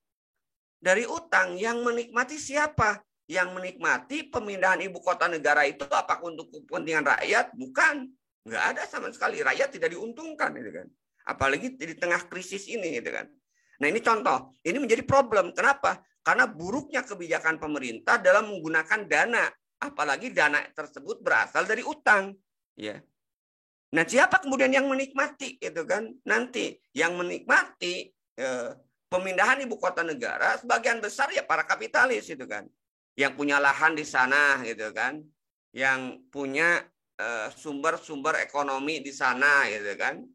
Dari utang yang menikmati siapa? Yang menikmati pemindahan ibu kota negara itu apakah untuk kepentingan rakyat? Bukan. Nggak ada sama sekali. Rakyat tidak diuntungkan. Gitu kan. Apalagi di tengah krisis ini. Gitu kan. Nah ini contoh. Ini menjadi problem. Kenapa? Karena buruknya kebijakan pemerintah dalam menggunakan dana. Apalagi dana tersebut berasal dari utang. Ya. Nah siapa kemudian yang menikmati? Gitu kan. Nanti yang menikmati pemindahan ibu kota negara sebagian besar ya para kapitalis itu kan, yang punya lahan di sana gitu kan, yang punya sumber-sumber ekonomi di sana gitu kan,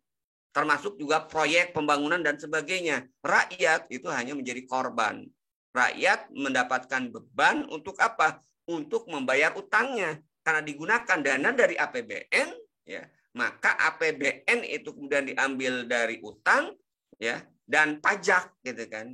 termasuk juga proyek pembangunan dan sebagainya. Rakyat itu hanya menjadi korban. Rakyat mendapatkan beban untuk apa? Untuk membayar utangnya karena digunakan dana dari APBN ya, maka APBN itu kemudian diambil dari utang ya dan pajak gitu kan.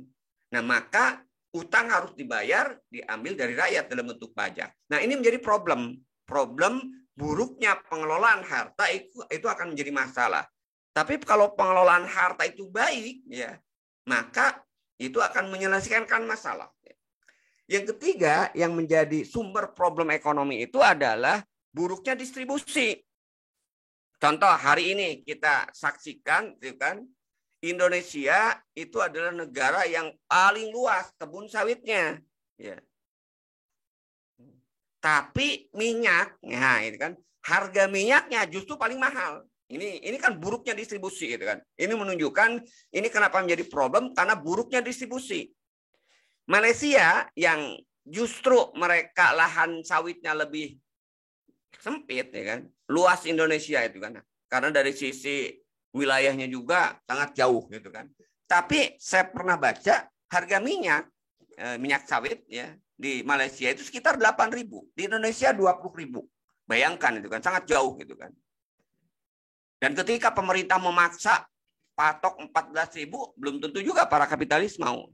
Nah, maka utang harus dibayar, diambil dari rakyat dalam bentuk pajak. Nah, ini menjadi problem. Problem buruknya pengelolaan harta itu akan menjadi masalah. Tapi kalau pengelolaan harta itu baik ya, maka itu akan menyelesaikan masalah. Yang ketiga yang menjadi sumber problem ekonomi itu adalah buruknya distribusi. Contoh hari ini kita saksikan gitu kan, Indonesia itu adalah negara yang paling luas kebun sawitnya, ya. Tapi minyak, nah itu kan harga minyaknya justru paling mahal. Ini kan buruknya distribusi, gitu kan. Ini menunjukkan ini kenapa menjadi problem karena buruknya distribusi. Malaysia yang justru mereka lahan sawitnya lebih sempit, ya kan, luas Indonesia itu kan, karena dari sisi wilayahnya juga sangat jauh gitu kan. Tapi saya pernah baca harga minyak sawit ya di Malaysia itu sekitar 8.000, di Indonesia 20.000. Bayangkan itu kan sangat jauh gitu kan. Dan ketika pemerintah memaksa patok 14.000, belum tentu juga para kapitalis mau.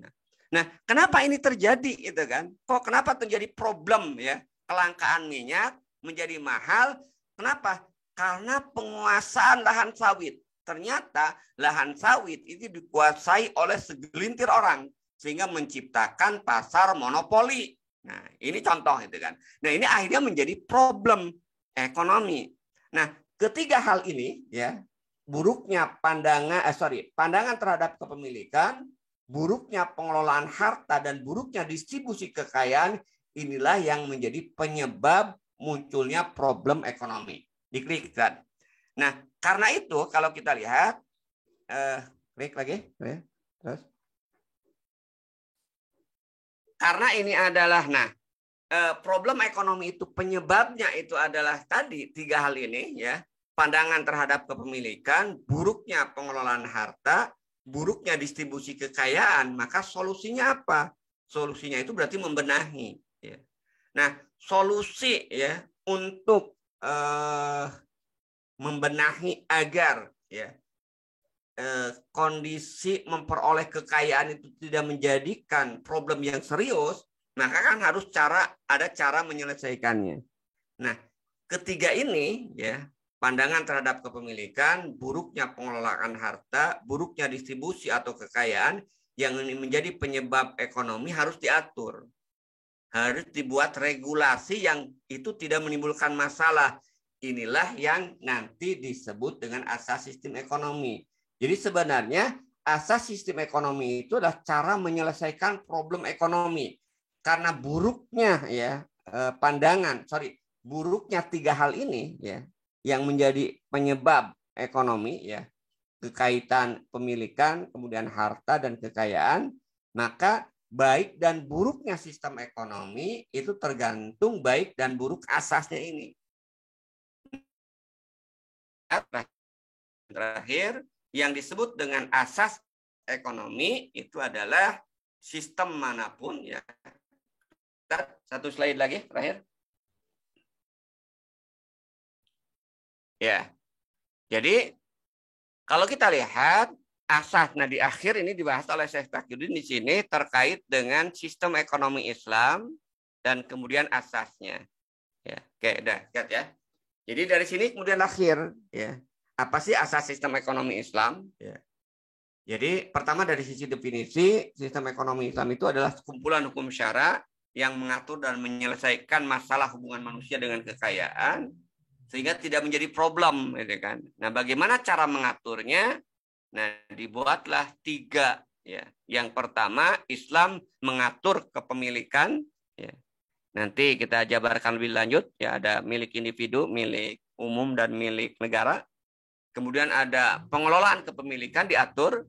Nah, kenapa ini terjadi gitu kan? Kok kenapa terjadi problem ya? Kelangkaan minyak menjadi mahal. Kenapa? Karena penguasaan lahan sawit. Ternyata lahan sawit itu dikuasai oleh segelintir orang sehingga menciptakan pasar monopoli. Nah, ini contoh itu kan. Nah, ini akhirnya menjadi problem ekonomi. Nah, ketiga hal ini ya, buruknya pandangan terhadap kepemilikan, buruknya pengelolaan harta dan buruknya distribusi kekayaan, inilah yang menjadi penyebab munculnya problem ekonomi. Diklik kan. Nah, karena itu kalau kita lihat, klik lagi, terus. Karena ini adalah, problem ekonomi itu penyebabnya itu adalah tadi 3 hal ini ya, pandangan terhadap kepemilikan, buruknya pengelolaan harta, buruknya distribusi kekayaan. Maka solusinya apa? Solusinya itu berarti membenahi. Ya. Nah, solusi ya untuk membenahi agar ya kondisi memperoleh kekayaan itu tidak menjadikan problem yang serius, maka kan harus ada cara menyelesaikannya. Nah, ketiga ini ya, pandangan terhadap kepemilikan, buruknya pengelolaan harta, buruknya distribusi atau kekayaan yang menjadi penyebab ekonomi harus diatur. Harus dibuat regulasi yang itu tidak menimbulkan masalah. Inilah yang nanti disebut dengan asas sistem ekonomi. Jadi sebenarnya asas sistem ekonomi itu adalah cara menyelesaikan problem ekonomi. Karena buruknya ya buruknya 3 hal ini ya yang menjadi penyebab ekonomi ya, kekaitan pemilikan, kemudian harta dan kekayaan, maka baik dan buruknya sistem ekonomi itu tergantung baik dan buruk asasnya ini. Terakhir, yang disebut dengan asas ekonomi itu adalah sistem manapun ya. Satu slide lagi terakhir. Ya. Jadi Kalau kita lihat asas, nah di akhir ini dibahas oleh Syekh Taqiyuddin di sini terkait dengan sistem ekonomi Islam dan kemudian asasnya. Ya, oke, udah lihat ya. Jadi dari sini kemudian akhir, ya. Apa sih asas sistem ekonomi Islam? Ya. Jadi pertama dari sisi definisi, sistem ekonomi Islam itu adalah kumpulan hukum syara yang mengatur dan menyelesaikan masalah hubungan manusia dengan kekayaan sehingga tidak menjadi problem, gitu kan. Nah, bagaimana cara mengaturnya? Nah, dibuatlah 3, ya. Yang pertama, Islam mengatur kepemilikan, ya. Nanti kita jabarkan lebih lanjut, ya, ada milik individu, milik umum dan milik negara. Kemudian ada pengelolaan kepemilikan diatur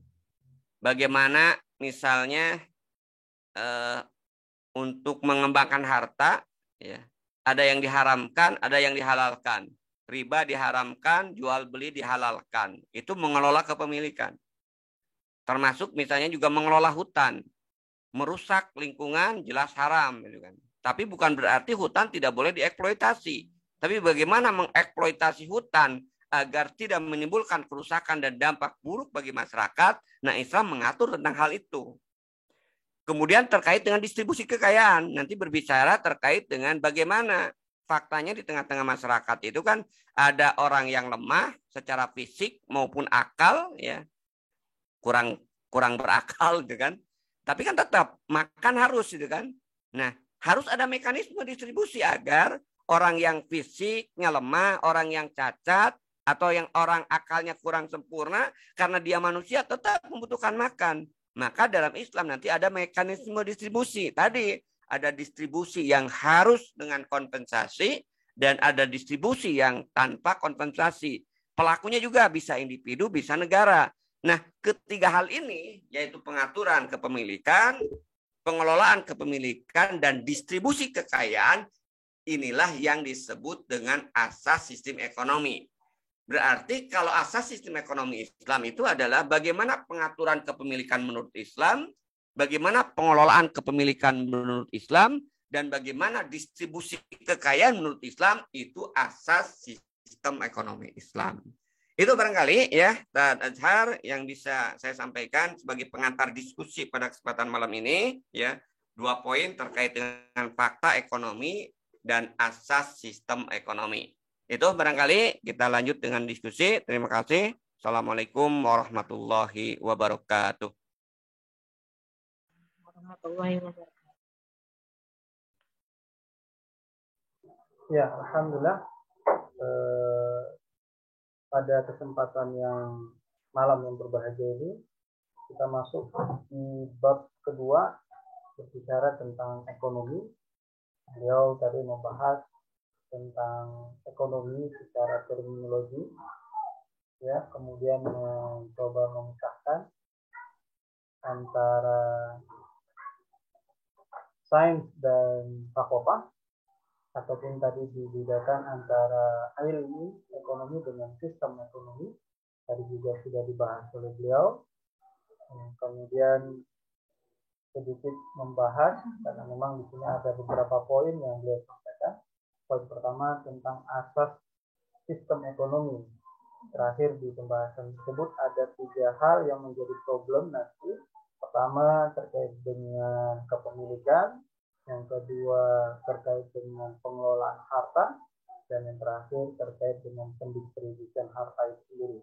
bagaimana misalnya untuk mengembangkan harta, ya. Ada yang diharamkan, ada yang dihalalkan. Riba diharamkan, jual beli dihalalkan. Itu mengelola kepemilikan. Termasuk misalnya juga mengelola hutan. Merusak lingkungan jelas haram, gitu kan. Tapi bukan berarti hutan tidak boleh dieksploitasi. Tapi bagaimana mengeksploitasi hutan agar tidak menimbulkan kerusakan dan dampak buruk bagi masyarakat. Nah, Islam mengatur tentang hal itu. Kemudian terkait dengan distribusi kekayaan, nanti berbicara terkait dengan bagaimana faktanya di tengah-tengah masyarakat itu kan ada orang yang lemah secara fisik maupun akal, ya, kurang berakal, gitu kan. Tapi kan tetap makan harus, gitu kan. Nah, harus ada mekanisme distribusi agar orang yang fisiknya lemah, orang yang cacat, atau yang orang akalnya kurang sempurna karena dia manusia tetap membutuhkan makan. Maka dalam Islam nanti ada mekanisme distribusi. Tadi ada distribusi yang harus dengan kompensasi dan ada distribusi yang tanpa kompensasi. Pelakunya juga bisa individu, bisa negara. Nah, ketiga hal ini yaitu pengaturan kepemilikan, pengelolaan kepemilikan, dan distribusi kekayaan, inilah yang disebut dengan asas sistem ekonomi. Berarti kalau asas sistem ekonomi Islam itu adalah bagaimana pengaturan kepemilikan menurut Islam, bagaimana pengelolaan kepemilikan menurut Islam, dan bagaimana distribusi kekayaan menurut Islam, itu asas sistem ekonomi Islam. Itu barangkali ya, Ustaz Azhar yang bisa saya sampaikan sebagai pengantar diskusi pada kesempatan malam ini, ya. 2 poin terkait dengan fakta ekonomi dan asas sistem ekonomi. Itu barangkali kita lanjut dengan diskusi. Terima kasih. Assalamualaikum warahmatullahi wabarakatuh. Warahmatullahi wabarakatuh. Ya, alhamdulillah. Pada kesempatan yang malam yang berbahagia ini, kita masuk di bab kedua, berbicara tentang ekonomi. Beliau tadi membahas tentang ekonomi secara terminologi, ya, kemudian mencoba memisahkan antara sains dan fakultas, ataupun tadi dibedakan antara ilmu ekonomi dengan sistem ekonomi. Tadi juga sudah dibahas oleh beliau. Kemudian sedikit membahas, karena memang di sini ada beberapa poin yang beliau sampaikan. Poin pertama tentang asas sistem ekonomi. Terakhir di pembahasan tersebut ada 3 hal yang menjadi problem nanti. Pertama terkait dengan kepemilikan, yang kedua terkait dengan pengelolaan harta, dan yang terakhir terkait dengan pendistribusian harta itu sendiri.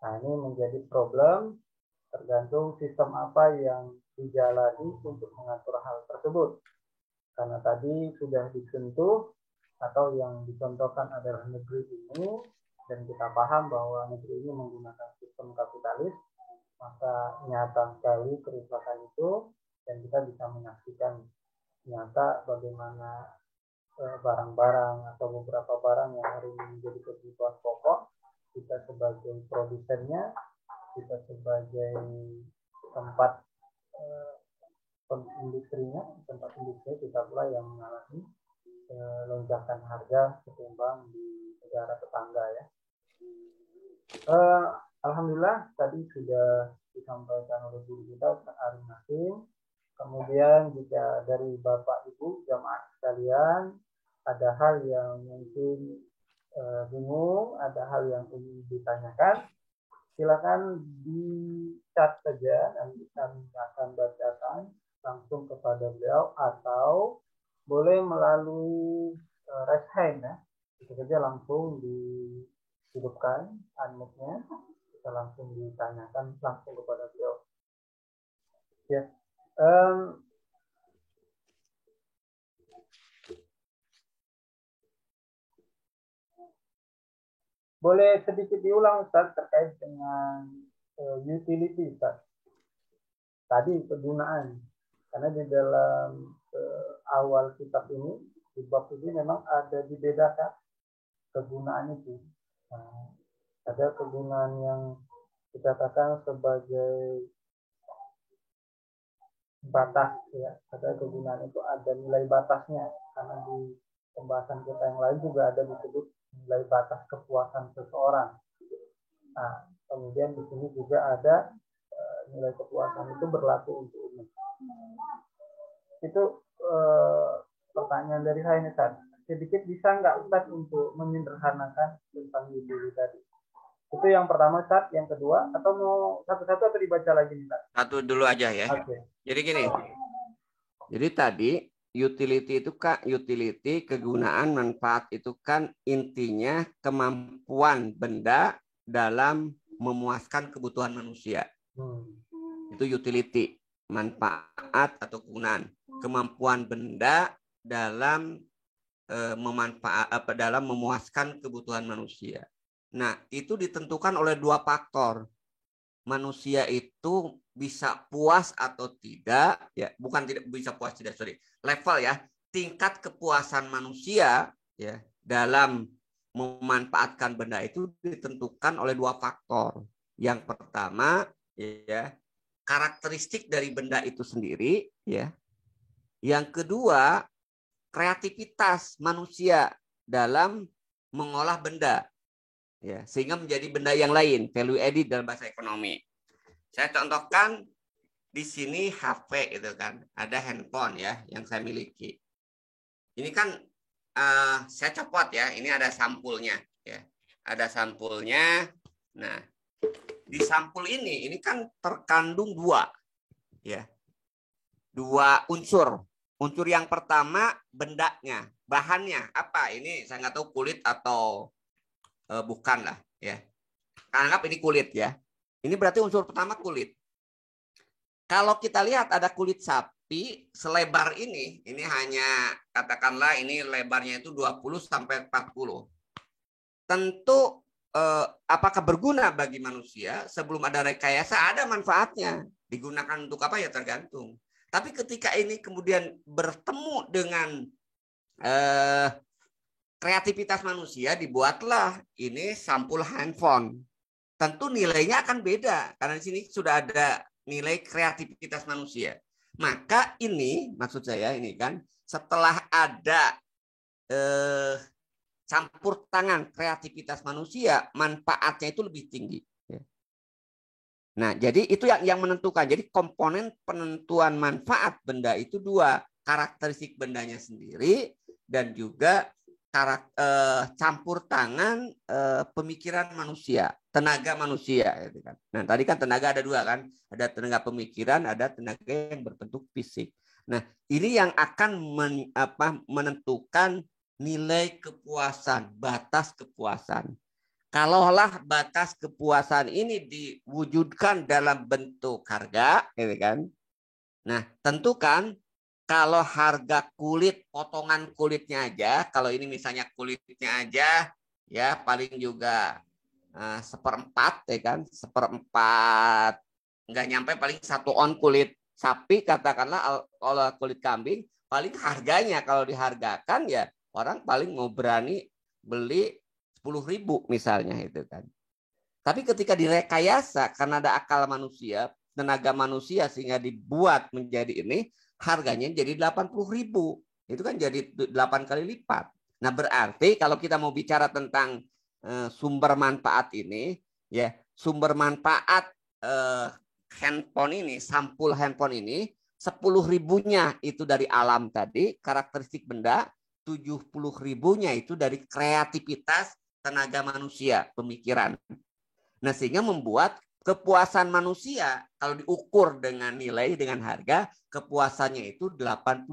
Nah, ini menjadi problem tergantung sistem apa yang dijalani untuk mengatur hal tersebut. Karena tadi sudah disentuh atau yang dicontohkan adalah negeri ini, dan kita paham bahwa negeri ini menggunakan sistem kapitalis, maka nyata sekali kerusakan itu, dan kita bisa menyaksikan nyata bagaimana barang-barang atau beberapa barang yang hari ini menjadi kebutuhan pokok, kita sebagai produsennya, kita sebagai tempat industrinya, tempat industri kita pula yang mengalami lonjakan harga ketimbang di negara tetangga, ya. Alhamdulillah tadi sudah disampaikan oleh guru kita Ustaz Arif Nasim. Kemudian jika dari Bapak Ibu jamaah sekalian ada hal yang mungkin bingung, ada hal yang ingin ditanyakan, silakan di chat saja, nanti kami akan bacakan langsung kepada beliau, atau boleh melalui raise hand ya, itu saja langsung dihidupkan unmute-nya, bisa langsung ditanyakan langsung kepada beliau. Ya, boleh sedikit diulang Ustaz terkait dengan utility Ustaz. Tadi kegunaan, karena di dalam awal kitab ini, di bab ini memang ada dibedakan kegunaan itu. Nah, ada kegunaan yang dikatakan sebagai batas ya, ada kegunaan itu ada nilai batasnya, karena di pembahasan kita yang lain juga ada disebut nilai batas kepuasan seseorang. Nah, kemudian di sini juga ada nilai kepuasan itu berlaku untuk umum. Itu pertanyaan dari saya nih, Ustaz. Sedikit bisa nggak Ustaz untuk menyederhanakan tentang utility tadi? Itu yang pertama, Ustaz. Yang kedua, atau mau satu-satu atau dibaca lagi nih, Ustaz? Satu dulu aja ya. Oke. Jadi gini. Jadi tadi utility itu kan utility, kegunaan, manfaat itu kan intinya kemampuan benda dalam memuaskan kebutuhan manusia. Itu utility, manfaat atau kegunaan, kemampuan benda dalam dalam memuaskan kebutuhan manusia. Nah, itu ditentukan oleh dua faktor. Manusia itu bisa puas atau tidak, ya, bukan tidak bisa puas tidak, sorry. Level ya, tingkat kepuasan manusia ya dalam memanfaatkan benda itu ditentukan oleh dua faktor. Yang pertama ya, karakteristik dari benda itu sendiri ya. Yang kedua, kreativitas manusia dalam mengolah benda ya, sehingga menjadi benda yang lain, value added dalam bahasa ekonomi. Saya contohkan di sini HP itu kan, ada handphone ya yang saya miliki. Ini kan saya copot ya, ini ada sampulnya ya. Ada sampulnya. Nah, di sampul ini kan terkandung dua ya. Dua unsur. Unsur yang pertama bendanya, bahannya apa? Ini saya nggak tahu kulit atau bukan lah ya. Anggap ini kulit ya. Ini berarti unsur pertama kulit. Kalau kita lihat ada kulit sapi selebar ini hanya katakanlah ini lebarnya itu 20 sampai 40. Tentu apakah berguna bagi manusia? Sebelum ada rekayasa ada manfaatnya. Digunakan untuk apa ya tergantung. Tapi ketika ini kemudian bertemu dengan kreativitas manusia, dibuatlah ini sampul handphone. Tentu nilainya akan beda karena di sini sudah ada nilai kreativitas manusia. Maka ini maksud saya ini kan setelah ada campur tangan kreativitas manusia, manfaatnya itu lebih tinggi. Nah, jadi itu yang menentukan. Jadi komponen penentuan manfaat benda itu dua, karakteristik bendanya sendiri dan juga campur tangan pemikiran manusia, tenaga manusia. Nah, tadi kan tenaga ada dua kan, ada tenaga pemikiran, ada tenaga yang berbentuk fisik. Nah, ini yang akan menentukan nilai kepuasan, batas kepuasan. Kalaulah batas kepuasan ini diwujudkan dalam bentuk harga, gitu kan? Nah, tentu kan kalau harga kulit, potongan kulitnya aja, kalau ini misalnya kulitnya aja, ya paling juga 1/4, ya kan? 1/4, nggak nyampe paling 1 on kulit sapi, katakanlah kalau kulit kambing, paling harganya kalau dihargakan ya orang paling mau berani beli 10.000 misalnya itu kan. Tapi ketika direkayasa karena ada akal manusia, tenaga manusia sehingga dibuat menjadi ini, harganya jadi 80.000. Itu kan jadi 8 kali lipat. Nah, berarti kalau kita mau bicara tentang sumber manfaat ini, ya sumber manfaat handphone ini, sampul handphone ini 10.000-nya itu dari alam tadi, karakteristik benda, 70.000-nya itu dari kreativitas tenaga manusia, pemikiran. Nah, sehingga membuat kepuasan manusia kalau diukur dengan nilai, dengan harga, kepuasannya itu 80.000.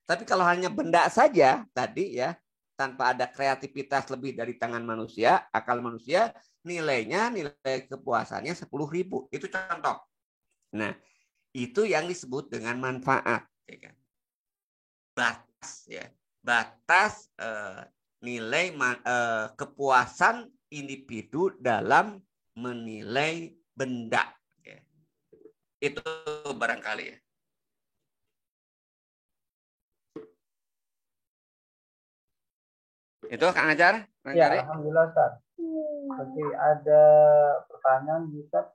Tapi kalau hanya benda saja tadi ya, tanpa ada kreativitas lebih dari tangan manusia, akal manusia, nilai kepuasannya 10.000. Itu contoh. Nah, itu yang disebut dengan manfaat. Ya kan? Batas ya, batas nilai kepuasan individu dalam menilai benda. Ya. Itu barangkali ya. Itu Kang Ajar? Ya, alhamdulillah Ustaz. Oke, ada pertanyaan Ustaz.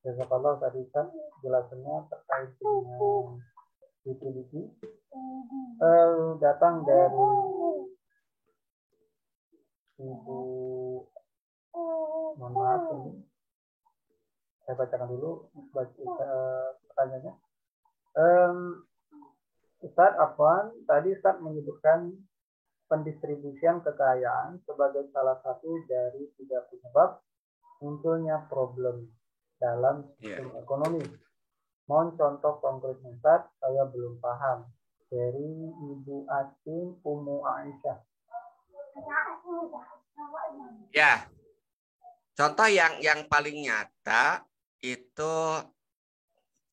Jazakallah tadi Ustaz jelasannya terkait dengan utility. Datang dari Ibu, mohon maaf ini. Saya bacakan dulu pertanyaannya. Ustaz Afwan, tadi Ustaz menyebutkan pendistribusian kekayaan sebagai salah satu dari 3 penyebab munculnya problem dalam sistem ekonomi. Mohon contoh konkretnya Ustaz, saya belum paham. Dari Ibu Atin Ummu Aisyah. Ya, contoh yang paling nyata itu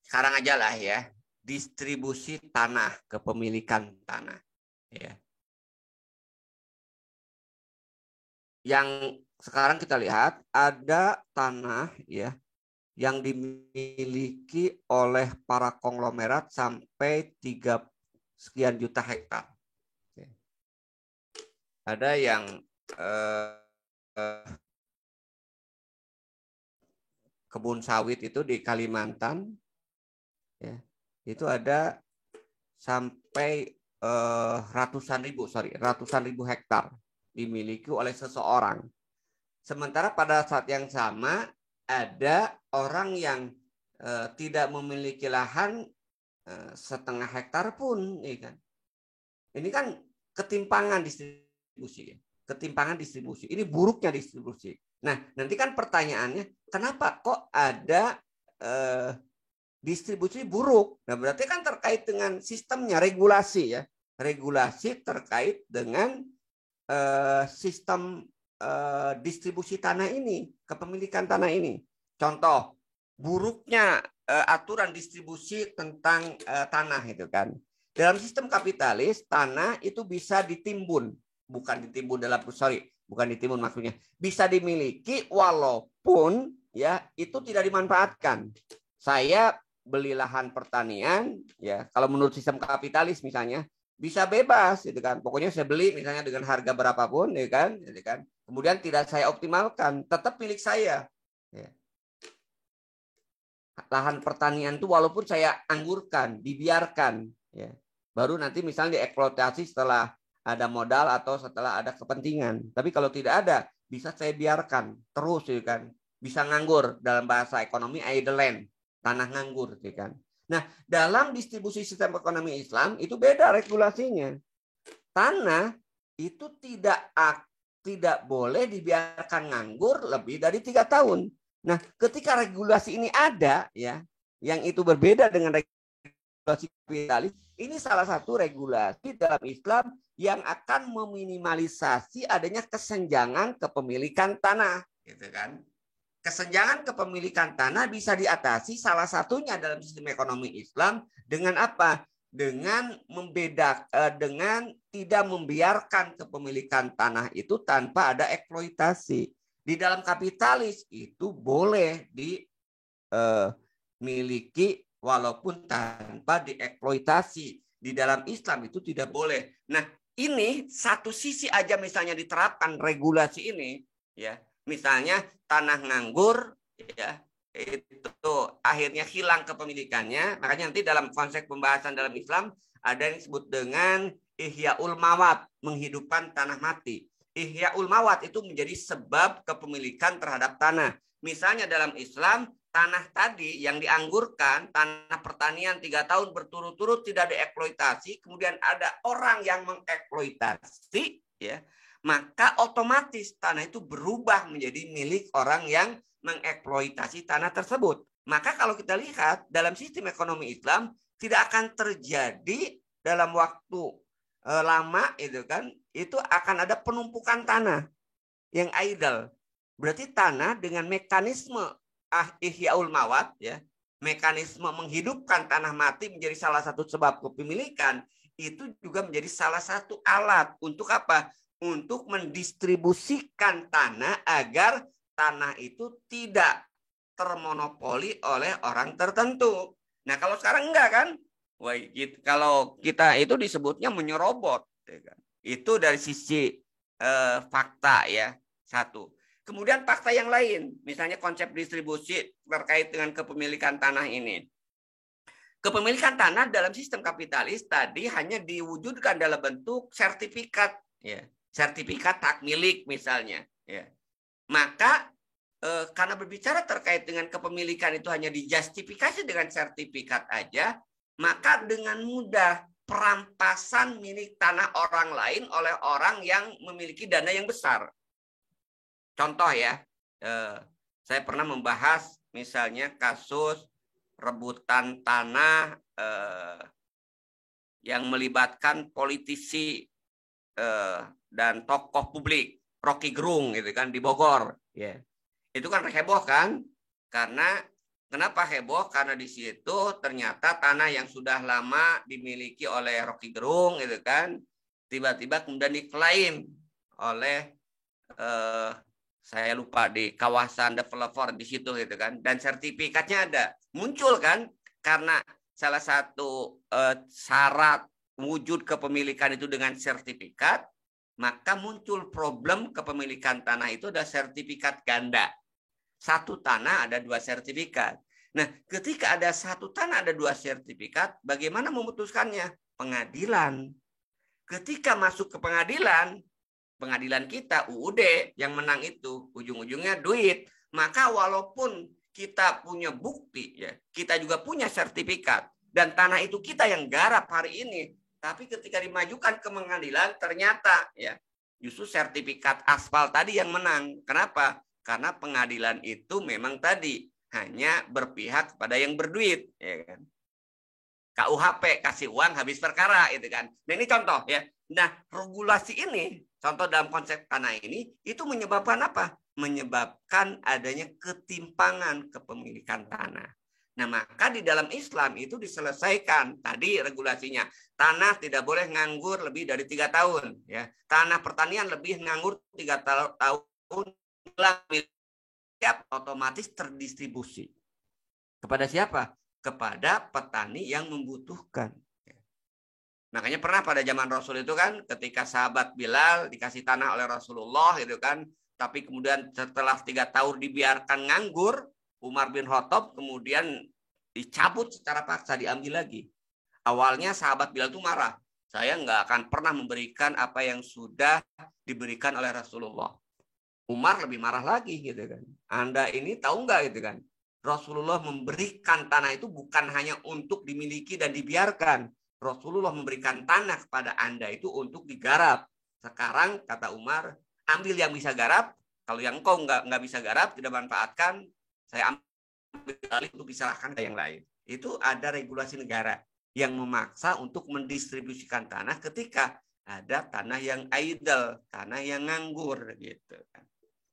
sekarang aja lah ya, distribusi tanah, kepemilikan tanah. Ya. Yang sekarang kita lihat ada tanah ya yang dimiliki oleh para konglomerat sampai 3 sekian juta hektar. Ada yang kebun sawit itu di Kalimantan, ya, itu ada sampai ratusan ribu hektar dimiliki oleh seseorang. Sementara pada saat yang sama ada orang yang tidak memiliki lahan setengah hektar pun, ya kan? Ini kan ketimpangan distribusi, ketimpangan distribusi. Ini buruknya distribusi. Nah, nanti kan pertanyaannya, kenapa kok ada distribusi buruk? Nah, berarti kan terkait dengan sistemnya, regulasi ya, regulasi terkait dengan sistem distribusi tanah ini, kepemilikan tanah ini. Contoh, buruknya aturan distribusi tentang tanah itu kan. Dalam sistem kapitalis, tanah itu bisa ditimbun, bukan ditimbun bukan ditimbun maksudnya, bisa dimiliki walaupun ya itu tidak dimanfaatkan. Saya beli lahan pertanian, ya kalau menurut sistem kapitalis misalnya bisa bebas, gitu kan. Pokoknya saya beli misalnya dengan harga berapapun, ya kan, gitu kan. Kemudian tidak saya optimalkan, tetap milik saya. Ya. Lahan pertanian itu walaupun saya anggurkan, dibiarkan, ya. Baru nanti misalnya dieksploitasi setelah ada modal atau setelah ada kepentingan. Tapi kalau tidak ada, bisa saya biarkan terus, ya kan. Bisa nganggur, dalam bahasa ekonomi idle land, tanah nganggur, ya kan. Nah, dalam distribusi sistem ekonomi Islam itu beda regulasinya. Tanah itu tidak boleh dibiarkan nganggur lebih dari 3 tahun. Nah, ketika regulasi ini ada, ya, yang itu berbeda dengan regulasi kapitalis, ini salah satu regulasi dalam Islam yang akan meminimalisasi adanya kesenjangan kepemilikan tanah, gitu kan? Kesenjangan kepemilikan tanah bisa diatasi salah satunya dalam sistem ekonomi Islam dengan apa? Dengan dengan tidak membiarkan kepemilikan tanah itu tanpa ada eksploitasi. Di dalam kapitalis itu boleh dimiliki walaupun tanpa dieksploitasi. Di dalam Islam itu tidak boleh. Nah, ini satu sisi aja misalnya diterapkan regulasi ini, ya. Misalnya tanah nganggur, ya, itu akhirnya hilang kepemilikannya. Makanya nanti dalam konsep pembahasan dalam Islam ada yang disebut dengan ihyaul mawat, menghidupkan tanah mati. Ihyaul mawat itu menjadi sebab kepemilikan terhadap tanah. Misalnya dalam Islam, tanah tadi yang dianggurkan, tanah pertanian 3 tahun berturut-turut tidak dieksploitasi, kemudian ada orang yang mengeksploitasi, ya. maka otomatis tanah itu berubah menjadi milik orang yang mengeksploitasi tanah tersebut. Maka kalau kita lihat dalam sistem ekonomi Islam tidak akan terjadi dalam waktu lama itu akan ada penumpukan tanah yang idle. Berarti tanah dengan mekanisme ihyaul mawat, ya, mekanisme menghidupkan tanah mati menjadi salah satu sebab kepemilikan, itu juga menjadi salah satu alat untuk apa? Untuk mendistribusikan tanah agar tanah itu tidak termonopoli oleh orang tertentu. Nah, kalau sekarang enggak kan? Wah, kalau kita itu disebutnya menyerobot. Itu dari sisi fakta ya, satu. Kemudian fakta yang lain, misalnya konsep distribusi terkait dengan kepemilikan tanah ini. Kepemilikan tanah dalam sistem kapitalis tadi hanya diwujudkan dalam bentuk sertifikat, ya, sertifikat hak milik misalnya. Ya. Maka karena berbicara terkait dengan kepemilikan itu hanya dijustifikasi dengan sertifikat aja, maka dengan mudah perampasan milik tanah orang lain oleh orang yang memiliki dana yang besar. Contoh ya, saya pernah membahas misalnya kasus rebutan tanah yang melibatkan politisi dan tokoh publik, Rocky Gerung gitu kan di Bogor. Yeah. Itu kan heboh kan? Karena kenapa heboh? Karena di situ ternyata tanah yang sudah lama dimiliki oleh Rocky Gerung gitu kan, tiba-tiba kemudian diklaim oleh saya lupa di kawasan developer di situ gitu kan, dan sertifikatnya ada. Muncul kan karena salah satu syarat wujud kepemilikan itu dengan sertifikat, maka muncul problem kepemilikan tanah itu ada sertifikat ganda. Satu tanah ada dua sertifikat. Nah, ketika ada satu tanah ada dua sertifikat, bagaimana memutuskannya? Pengadilan. Ketika masuk ke pengadilan kita UUD yang menang itu, ujung-ujungnya duit. Maka walaupun kita punya bukti, ya, kita juga punya sertifikat, dan tanah itu kita yang garap hari ini, tapi ketika dimajukan ke pengadilan ternyata ya justru sertifikat aspal tadi yang menang. Kenapa? Karena pengadilan itu memang tadi hanya berpihak kepada yang berduit, ya kan? KUHP kasih uang habis perkara itu kan. Nah, ini contoh ya. Nah, regulasi ini, contoh dalam konsep tanah ini, itu menyebabkan apa? Menyebabkan adanya ketimpangan kepemilikan tanah. Nah, maka di dalam Islam itu diselesaikan tadi regulasinya. Tanah tidak boleh nganggur lebih dari 3 tahun. Ya. Tanah pertanian lebih nganggur 3 tahun, otomatis terdistribusi. Kepada siapa? Kepada petani yang membutuhkan. Makanya pernah pada zaman Rasul itu kan, ketika sahabat Bilal dikasih tanah oleh Rasulullah itu kan, tapi kemudian setelah 3 tahun dibiarkan nganggur, Umar bin Khattab kemudian dicabut secara paksa, diambil lagi. Awalnya sahabat Bilal itu marah, saya nggak akan pernah memberikan apa yang sudah diberikan oleh Rasulullah. Umar lebih marah lagi gitu kan. Anda ini tahu nggak gitu kan? Rasulullah memberikan tanah itu bukan hanya untuk dimiliki dan dibiarkan. Rasulullah memberikan tanah kepada Anda itu untuk digarap. Sekarang kata Umar, ambil yang bisa garap. Kalau yang engkau nggak bisa garap, tidak manfaatkan, saya ambil alih untuk diserahkan ke yang lain. Itu ada regulasi negara yang memaksa untuk mendistribusikan tanah ketika ada tanah yang idle, tanah yang nganggur gitu.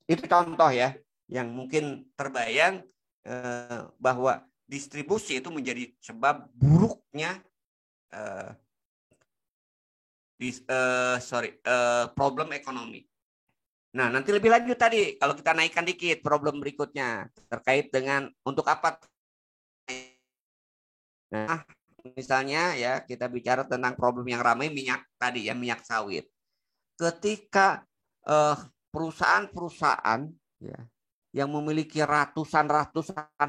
Itu contoh ya, yang mungkin terbayang bahwa distribusi itu menjadi sebab buruknya problem ekonomi. Nah, nanti lebih lanjut tadi kalau kita naikkan dikit problem berikutnya terkait dengan untuk apa. Nah, misalnya ya kita bicara tentang problem yang ramai minyak tadi ya, minyak sawit. Ketika perusahaan-perusahaan ya yang memiliki ratusan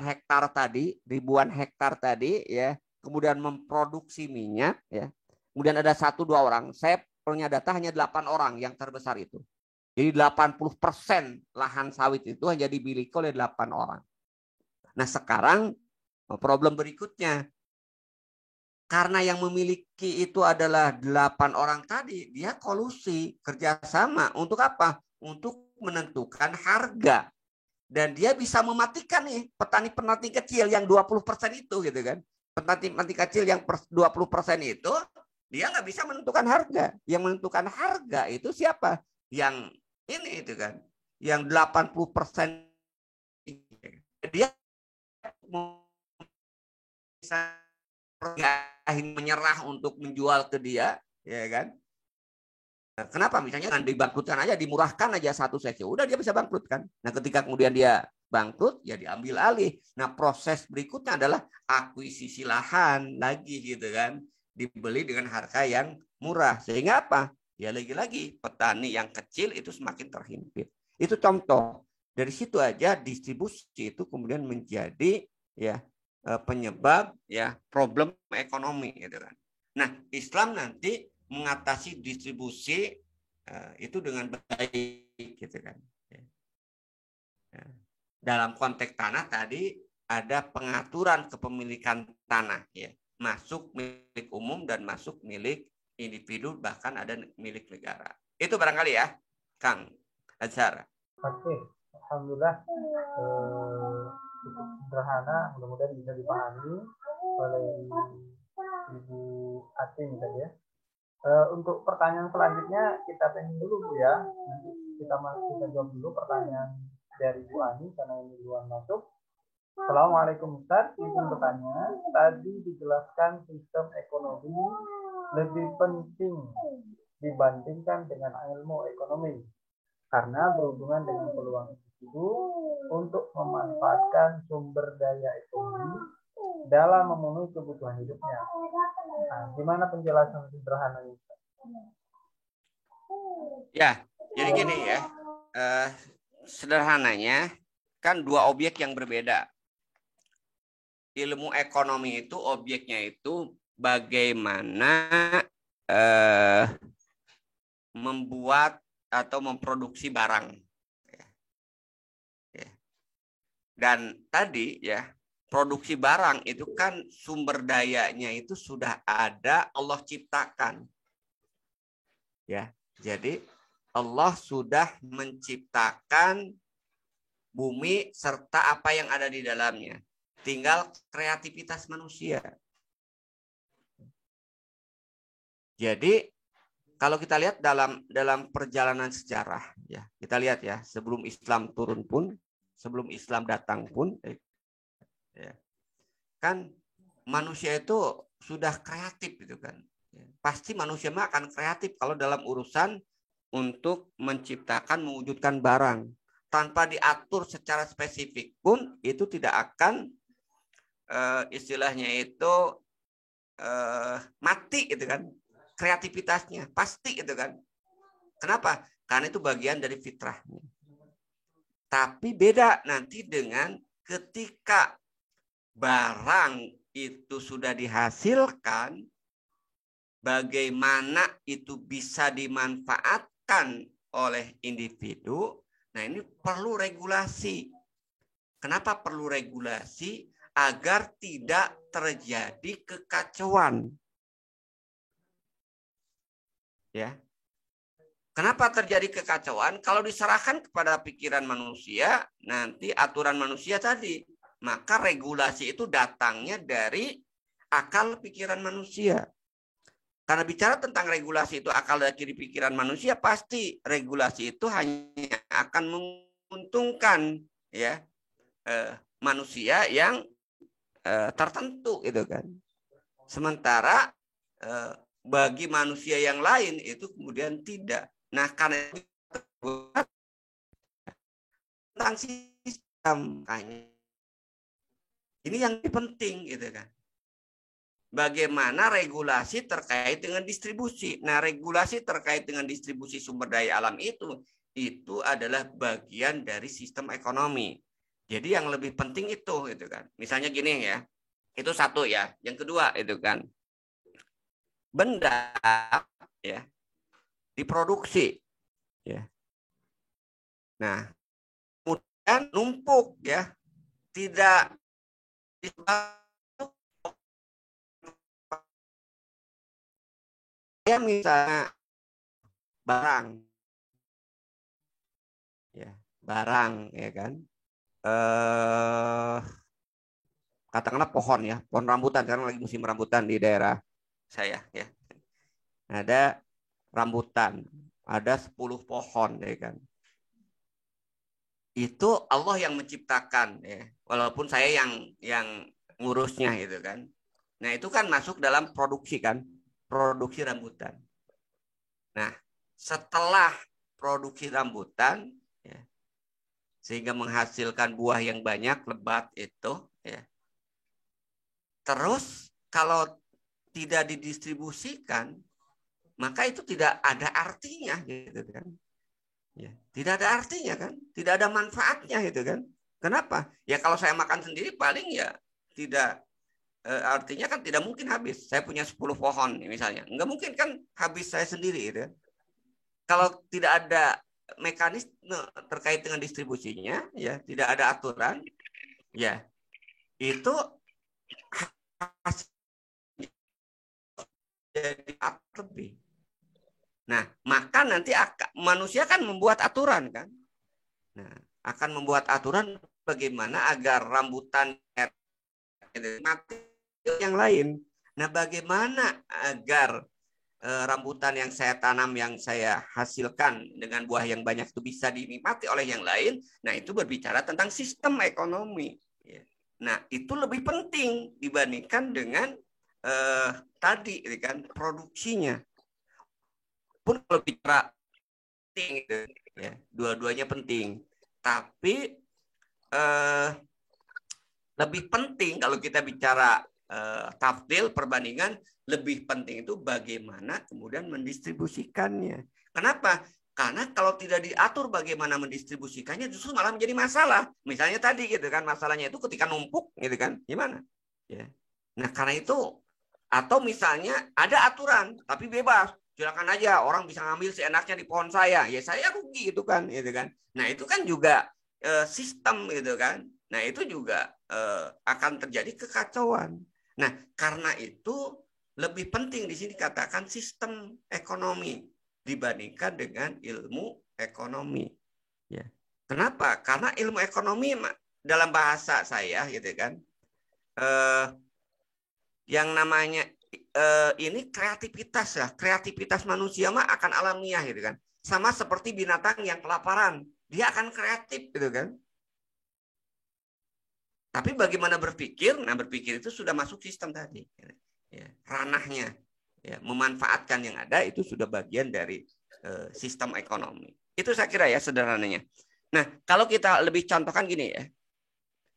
hektar tadi, ribuan hektar tadi ya, kemudian memproduksi minyak ya. Kemudian ada 1-2 orang, saya punya data hanya 8 orang yang terbesar itu. Jadi 80% lahan sawit itu hanya dimiliki oleh 8 orang. Nah, sekarang problem berikutnya. karena yang memiliki itu adalah 8 orang tadi, dia kolusi, kerjasama untuk apa? Untuk menentukan harga. Dan dia bisa mematikan nih petani-petani kecil yang 20% itu gitu kan. Petani-petani kecil yang 20% itu dia nggak bisa menentukan harga. Yang menentukan harga itu siapa? Yang ini itu kan. Yang 80% dia bisa menyerah untuk menjual ke dia, ya kan? Kenapa? Misalnya kan dibangkrutkan aja, dimurahkan aja satu seksi, udah dia bisa bangkrut kan. Nah, ketika kemudian dia bangkrut, ya diambil alih. Nah, proses berikutnya adalah akuisisi lahan lagi gitu kan, dibeli dengan harga yang murah. Sehingga apa? Ya lagi-lagi petani yang kecil itu semakin terhimpit. Itu contoh. Dari situ aja distribusi itu kemudian menjadi ya penyebab ya problem ekonomi gitu kan. Nah, Islam nanti mengatasi distribusi itu dengan baik gitu kan. Dalam konteks tanah tadi ada pengaturan kepemilikan tanah ya, masuk milik umum dan masuk milik individu, bahkan ada milik negara. Itu barangkali ya, Kang Azhar. Oke, alhamdulillah cukup sederhana, mudah-mudahan bisa dipahami oleh Ibu Atin tadi ya. Untuk pertanyaan selanjutnya kita pending dulu Bu ya. Nanti kita jawab dulu pertanyaan dari Bu Ani karena ini duluan masuk. Assalamualaikum Ustaz, izin bertanya. Tadi dijelaskan sistem ekonomi lebih penting dibandingkan dengan ilmu ekonomi karena berhubungan dengan peluang individu untuk memanfaatkan sumber daya ekonomi dalam memenuhi kebutuhan hidupnya. Nah, gimana penjelasan sederhananya? Ya, jadi gini ya, sederhananya kan dua objek yang berbeda. Ilmu ekonomi itu objeknya itu bagaimana membuat atau memproduksi barang. Dan tadi ya, produksi barang itu kan sumber dayanya itu sudah ada, Allah ciptakan. Ya, jadi Allah sudah menciptakan bumi serta apa yang ada di dalamnya. Tinggal kreativitas manusia. Jadi kalau kita lihat dalam perjalanan sejarah, ya kita lihat ya, sebelum Islam turun pun, sebelum Islam datang pun, ya, kan manusia itu sudah kreatif gitu kan. Pasti manusia mah akan kreatif kalau dalam urusan untuk menciptakan, mewujudkan barang. Tanpa diatur secara spesifik pun itu tidak akan istilahnya itu mati gitu kan. Kreativitasnya pasti gitu kan. Kenapa? Karena itu bagian dari fitrahnya. Tapi beda nanti dengan ketika barang itu sudah dihasilkan, bagaimana itu bisa dimanfaatkan oleh individu. Nah, ini perlu regulasi. Kenapa perlu regulasi? Agar tidak terjadi kekacauan. Ya. Kenapa terjadi kekacauan? Kalau diserahkan kepada pikiran manusia, nanti aturan manusia tadi, maka regulasi itu datangnya dari akal pikiran manusia. Karena bicara tentang regulasi itu akal dan kiri pikiran manusia, pasti regulasi itu hanya akan menguntungkan ya manusia yang tertentu itu kan. Sementara bagi manusia yang lain itu kemudian tidak. Nah, karena itu tentang sistem ini yang penting gitu kan. Bagaimana regulasi terkait dengan distribusi. Nah, regulasi terkait dengan distribusi sumber daya alam itu adalah bagian dari sistem ekonomi. Jadi yang lebih penting itu gitu kan. Misalnya gini ya. Itu satu ya. Yang kedua itu kan benda ya diproduksi ya. Nah, kemudian numpuk ya. Tidak misalnya barang, ya barang, ya kan, katakanlah pohon ya, pohon rambutan, sekarang lagi musim rambutan di daerah saya ya. Ada rambutan, ada 10 pohon ya kan. Itu Allah yang menciptakan ya, walaupun saya yang ngurusnya gitu kan. Nah, itu kan masuk dalam produksi kan, produksi rambutan. Nah, setelah produksi rambutan ya, sehingga menghasilkan buah yang banyak, lebat itu ya. Terus kalau tidak didistribusikan, maka itu tidak ada artinya gitu kan. Ya, tidak ada artinya kan, tidak ada manfaatnya gitu kan. Kenapa? Ya kalau saya makan sendiri paling ya tidak artinya kan tidak mungkin habis. Saya punya 10 pohon misalnya. Enggak mungkin kan habis saya sendiri gitu. Kalau tidak ada mekanisme terkait dengan distribusinya, ya tidak ada aturan, ya itu jadi lebih. Nah, maka nanti manusia kan membuat aturan kan. Nah, akan membuat aturan bagaimana agar rambutan mati yang lain. Nah, bagaimana agar rambutan yang saya tanam, yang saya hasilkan dengan buah yang banyak itu bisa dinikmati oleh yang lain? Nah, itu berbicara tentang sistem ekonomi. Nah, itu lebih penting dibandingkan dengan tadi kan produksinya. Pun kalau bicara penting ya, dua-duanya penting. Tapi lebih penting kalau kita bicara tafdil perbandingan, lebih penting itu bagaimana kemudian mendistribusikannya. Kenapa? Karena kalau tidak diatur bagaimana mendistribusikannya justru malah menjadi masalah. Misalnya tadi gitu kan, masalahnya itu ketika numpuk gitu kan, gimana? Ya. Nah, karena itu atau misalnya ada aturan tapi bebas. Silakan aja orang bisa ngambil seenaknya di pohon saya. Ya saya rugi gitu kan, gitu kan. Nah, itu kan juga sistem gitu kan. Nah, itu juga akan terjadi kekacauan. Nah, karena itu lebih penting di sini katakan sistem ekonomi dibandingkan dengan ilmu ekonomi. Ya. Kenapa? Karena ilmu ekonomi dalam bahasa saya gitu kan, yang namanya ini kreativitas ya, kreativitas manusia mah akan alamiah gitu kan. Sama seperti binatang yang kelaparan, dia akan kreatif gitu kan. Tapi bagaimana berpikir? Nah, berpikir itu sudah masuk sistem tadi. Ya, ranahnya. Ya, memanfaatkan yang ada itu sudah bagian dari sistem ekonomi. Itu saya kira ya sederhananya. Nah, kalau kita lebih contohkan gini ya.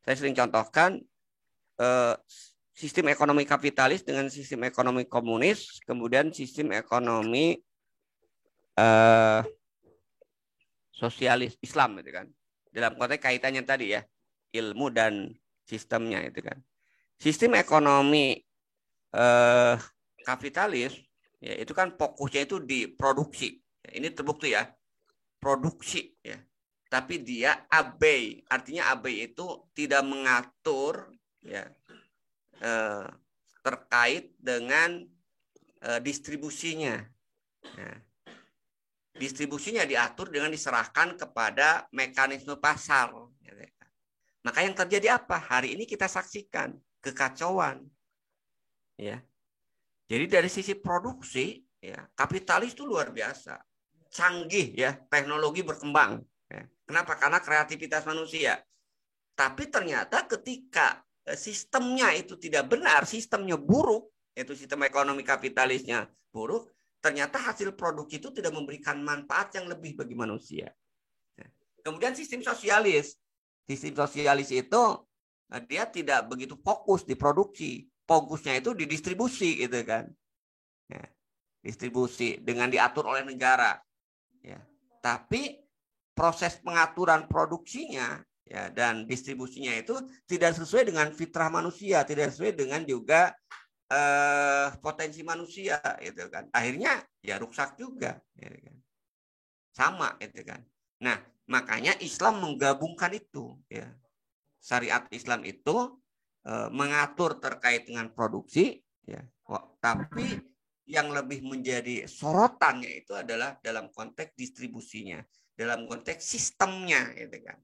Saya sering contohkan sistem ekonomi kapitalis dengan sistem ekonomi komunis, kemudian sistem ekonomi sosialis Islam gitu kan. Dalam konteks kaitannya tadi ya, ilmu dan sistemnya itu kan. Sistem ekonomi kapitalis ya itu kan fokusnya itu di produksi. Ini terbukti ya, produksi ya. Tapi dia abai, artinya abai itu tidak mengatur ya terkait dengan distribusinya. Nah, distribusinya diatur dengan diserahkan kepada mekanisme pasar. Maka yang terjadi apa? Hari ini kita saksikan kekacauan. Ya. Jadi dari sisi produksi, ya, kapitalis itu luar biasa, canggih ya, teknologi berkembang. Ya. Kenapa? Karena kreativitas manusia. Tapi ternyata ketika sistemnya itu tidak benar, sistemnya buruk, yaitu sistem ekonomi kapitalisnya buruk, ternyata hasil produk itu tidak memberikan manfaat yang lebih bagi manusia. Kemudian sistem sosialis. Sistem sosialis itu dia tidak begitu fokus di produksi. Fokusnya itu di distribusi gitu kan. Ya, distribusi dengan diatur oleh negara. Ya. Tapi proses pengaturan produksinya ya dan distribusinya itu tidak sesuai dengan fitrah manusia, tidak sesuai dengan juga potensi manusia gitu kan. Akhirnya ya rusak juga gitu kan. Sama itu kan. Nah, makanya Islam menggabungkan itu ya. Syariat Islam itu mengatur terkait dengan produksi ya. Tapi yang lebih menjadi sorotannya itu adalah dalam konteks distribusinya, dalam konteks sistemnya, gitu kan.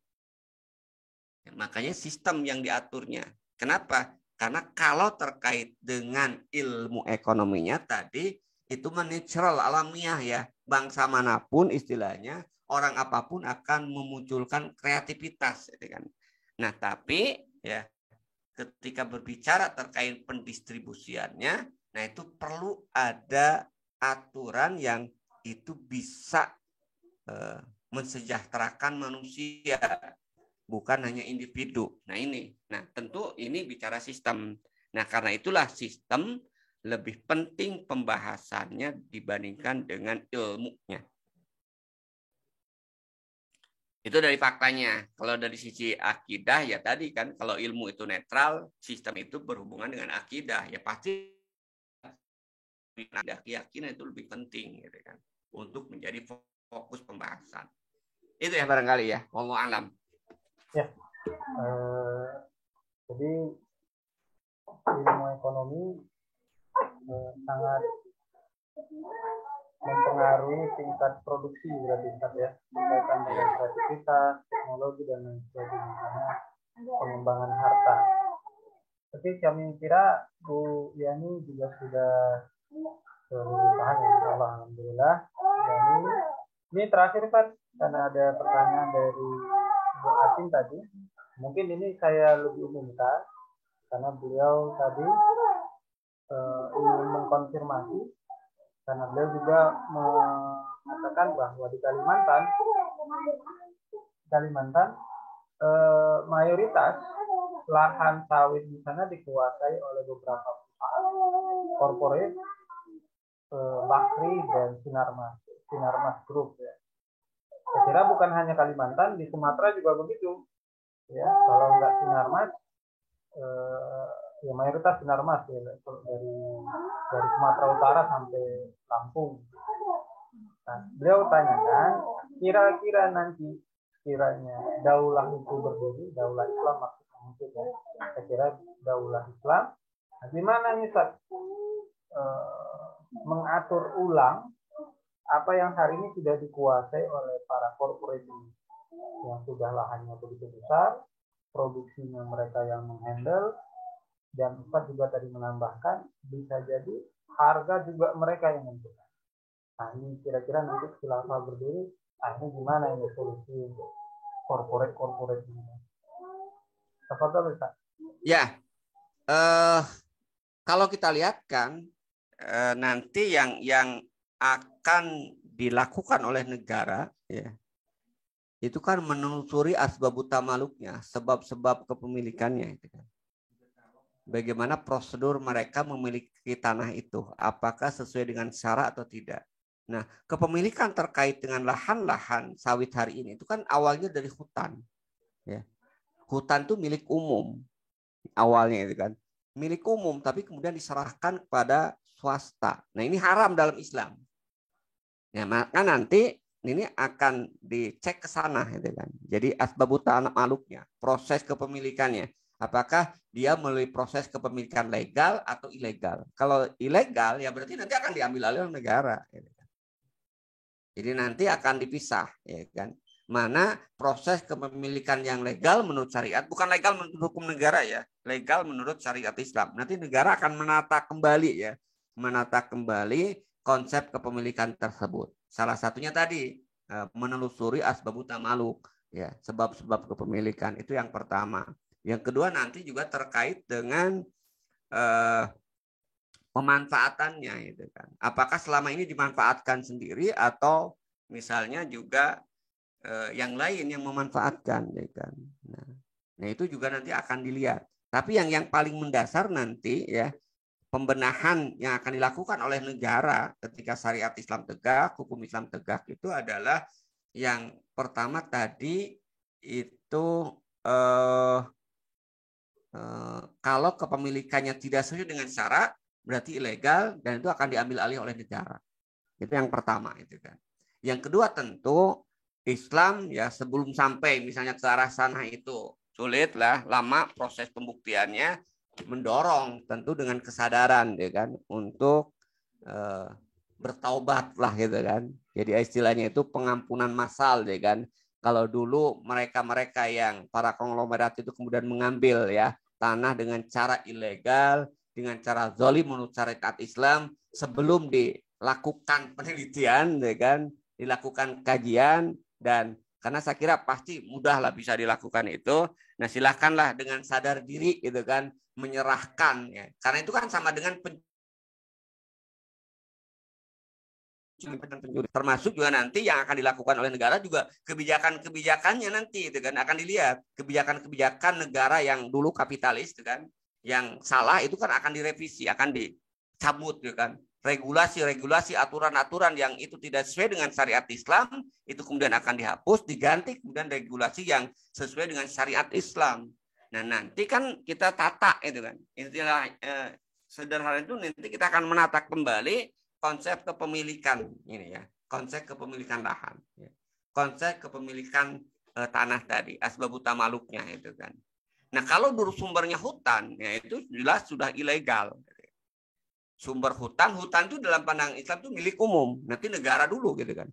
Ya, makanya sistem yang diaturnya. Kenapa? Karena kalau terkait dengan ilmu ekonominya tadi itu natural, alamiah ya. Bangsa manapun istilahnya, orang apapun akan memunculkan kreativitas, gitu kan. Nah, tapi ya ketika berbicara terkait pendistribusiannya, nah itu perlu ada aturan yang itu bisa mensejahterakan manusia, bukan hanya individu. Nah ini, nah tentu ini bicara sistem. Nah karena itulah sistem lebih penting pembahasannya dibandingkan dengan ilmunya. Itu dari faktanya. Kalau dari sisi akidah ya tadi kan, kalau ilmu itu netral, sistem itu berhubungan dengan akidah, ya pasti ada keyakinan itu lebih penting gitu kan, untuk menjadi fokus pembahasan. Itu ya barangkali ya, wallahu alam. Ya, jadi ilmu ekonomi sangat mempengaruhi tingkat produksi berarti ya, berkaitan dengan kreativitas, teknologi dan lain sebagainya, karena pengembangan harta. Tapi kami kira Bu Yani juga sudah paham, insya Allah, alhamdulillah. Yani, ini terakhir Pak, karena ada pertanyaan dari Bu Atin tadi. Mungkin ini saya lebih umumkan karena beliau tadi ingin mengkonfirmasi, karena beliau juga mengatakan bahwa di Kalimantan mayoritas lahan sawit di sana dikuasai oleh beberapa perusahaan korporat, Bakri dan Sinarmas Group ya. Saya kira bukan hanya Kalimantan, di Sumatera juga begitu. Ya, kalau nggak Sinarmas, ya mayoritas Sinarmas ya, dari Sumatera Utara sampai Lampung. Nah, beliau tanyakan, kira-kira nanti kiranya daulah itu berdiri, daulah Islam maksudnya mungkin ya. Saya kira daulah Islam. Nah, gimana nih Ustaz mengatur ulang apa yang hari ini sudah dikuasai oleh para korporat yang sudah lahannya begitu besar, produksinya mereka yang menghandle, dan Ustaz juga tadi menambahkan bisa jadi harga juga mereka yang menentukan. Nah ini kira-kira nanti khilafah berdiri, nah ini gimana ini solusi untuk korporat ini? Tafadhol Ustaz. Ya, kalau kita lihat kan nanti yang akan dilakukan oleh negara ya, itu kan menelusuri asbabut tamaluknya, sebab-sebab kepemilikannya itu kan. Bagaimana prosedur mereka memiliki tanah itu, apakah sesuai dengan syarat atau tidak. Nah, kepemilikan terkait dengan lahan-lahan sawit hari ini itu kan awalnya dari hutan. Ya. Hutan itu milik umum awalnya itu kan. Milik umum, tapi kemudian diserahkan kepada swasta. Nah, ini haram dalam Islam. Ya, maka nanti ini akan dicek ke sana gitu kan. Jadi asbabut tamaluknya, proses kepemilikannya. Apakah dia melalui proses kepemilikan legal atau ilegal? Kalau ilegal ya berarti nanti akan diambil alih oleh negara. Gitu kan. Jadi nanti akan dipisah, ya kan. Mana proses kepemilikan yang legal menurut syariat, bukan legal menurut hukum negara ya, legal menurut syariat Islam. Nanti negara akan menata kembali ya, menata kembali konsep kepemilikan tersebut. Salah satunya tadi menelusuri asbabut tamaluk ya, sebab-sebab kepemilikan itu yang pertama. Yang kedua nanti juga terkait dengan pemanfaatannya itu kan. Apakah selama ini dimanfaatkan sendiri atau misalnya juga yang lain yang memanfaatkan ya kan. Nah, itu juga nanti akan dilihat. Tapi yang paling mendasar nanti ya, pembenahan yang akan dilakukan oleh negara ketika syariat Islam tegak, hukum Islam tegak itu adalah yang pertama tadi itu kalau kepemilikannya tidak sesuai dengan syarat berarti ilegal dan itu akan diambil alih oleh negara. Itu yang pertama itu kan. Yang kedua tentu Islam ya sebelum sampai misalnya ke arah sana itu sulit lah, lama proses pembuktiannya, mendorong tentu dengan kesadaran ya kan untuk bertaubat lah gitu kan. Jadi istilahnya itu pengampunan massal ya kan. Kalau dulu mereka-mereka yang para konglomerat itu kemudian mengambil ya tanah dengan cara ilegal, dengan cara zalim menurut syariat Islam sebelum dilakukan penelitian ya kan, dilakukan kajian, dan karena saya kira pasti mudahlah bisa dilakukan itu. Nah, silakanlah dengan sadar diri gitu kan menyerahkan ya. Karena itu kan sama dengan pencuri. Termasuk juga nanti yang akan dilakukan oleh negara juga kebijakan-kebijakannya nanti itu kan akan dilihat. Kebijakan-kebijakan negara yang dulu kapitalis itu kan yang salah itu kan akan direvisi, akan dicabut gitu kan. Regulasi-regulasi, aturan-aturan yang itu tidak sesuai dengan syariat Islam itu kemudian akan dihapus, diganti kemudian regulasi yang sesuai dengan syariat Islam. Nah, nanti kan kita tata itu kan. Istilah sederhana itu nanti kita akan menata kembali konsep kepemilikan ini ya, konsep kepemilikan lahan, ya. Konsep kepemilikan tanah tadi, asbabut tamaluknya itu kan. Nah, kalau dulu sumbernya hutan, ya itu jelas sudah ilegal. Sumber hutan itu dalam pandangan Islam itu milik umum. Nanti negara dulu gitu kan.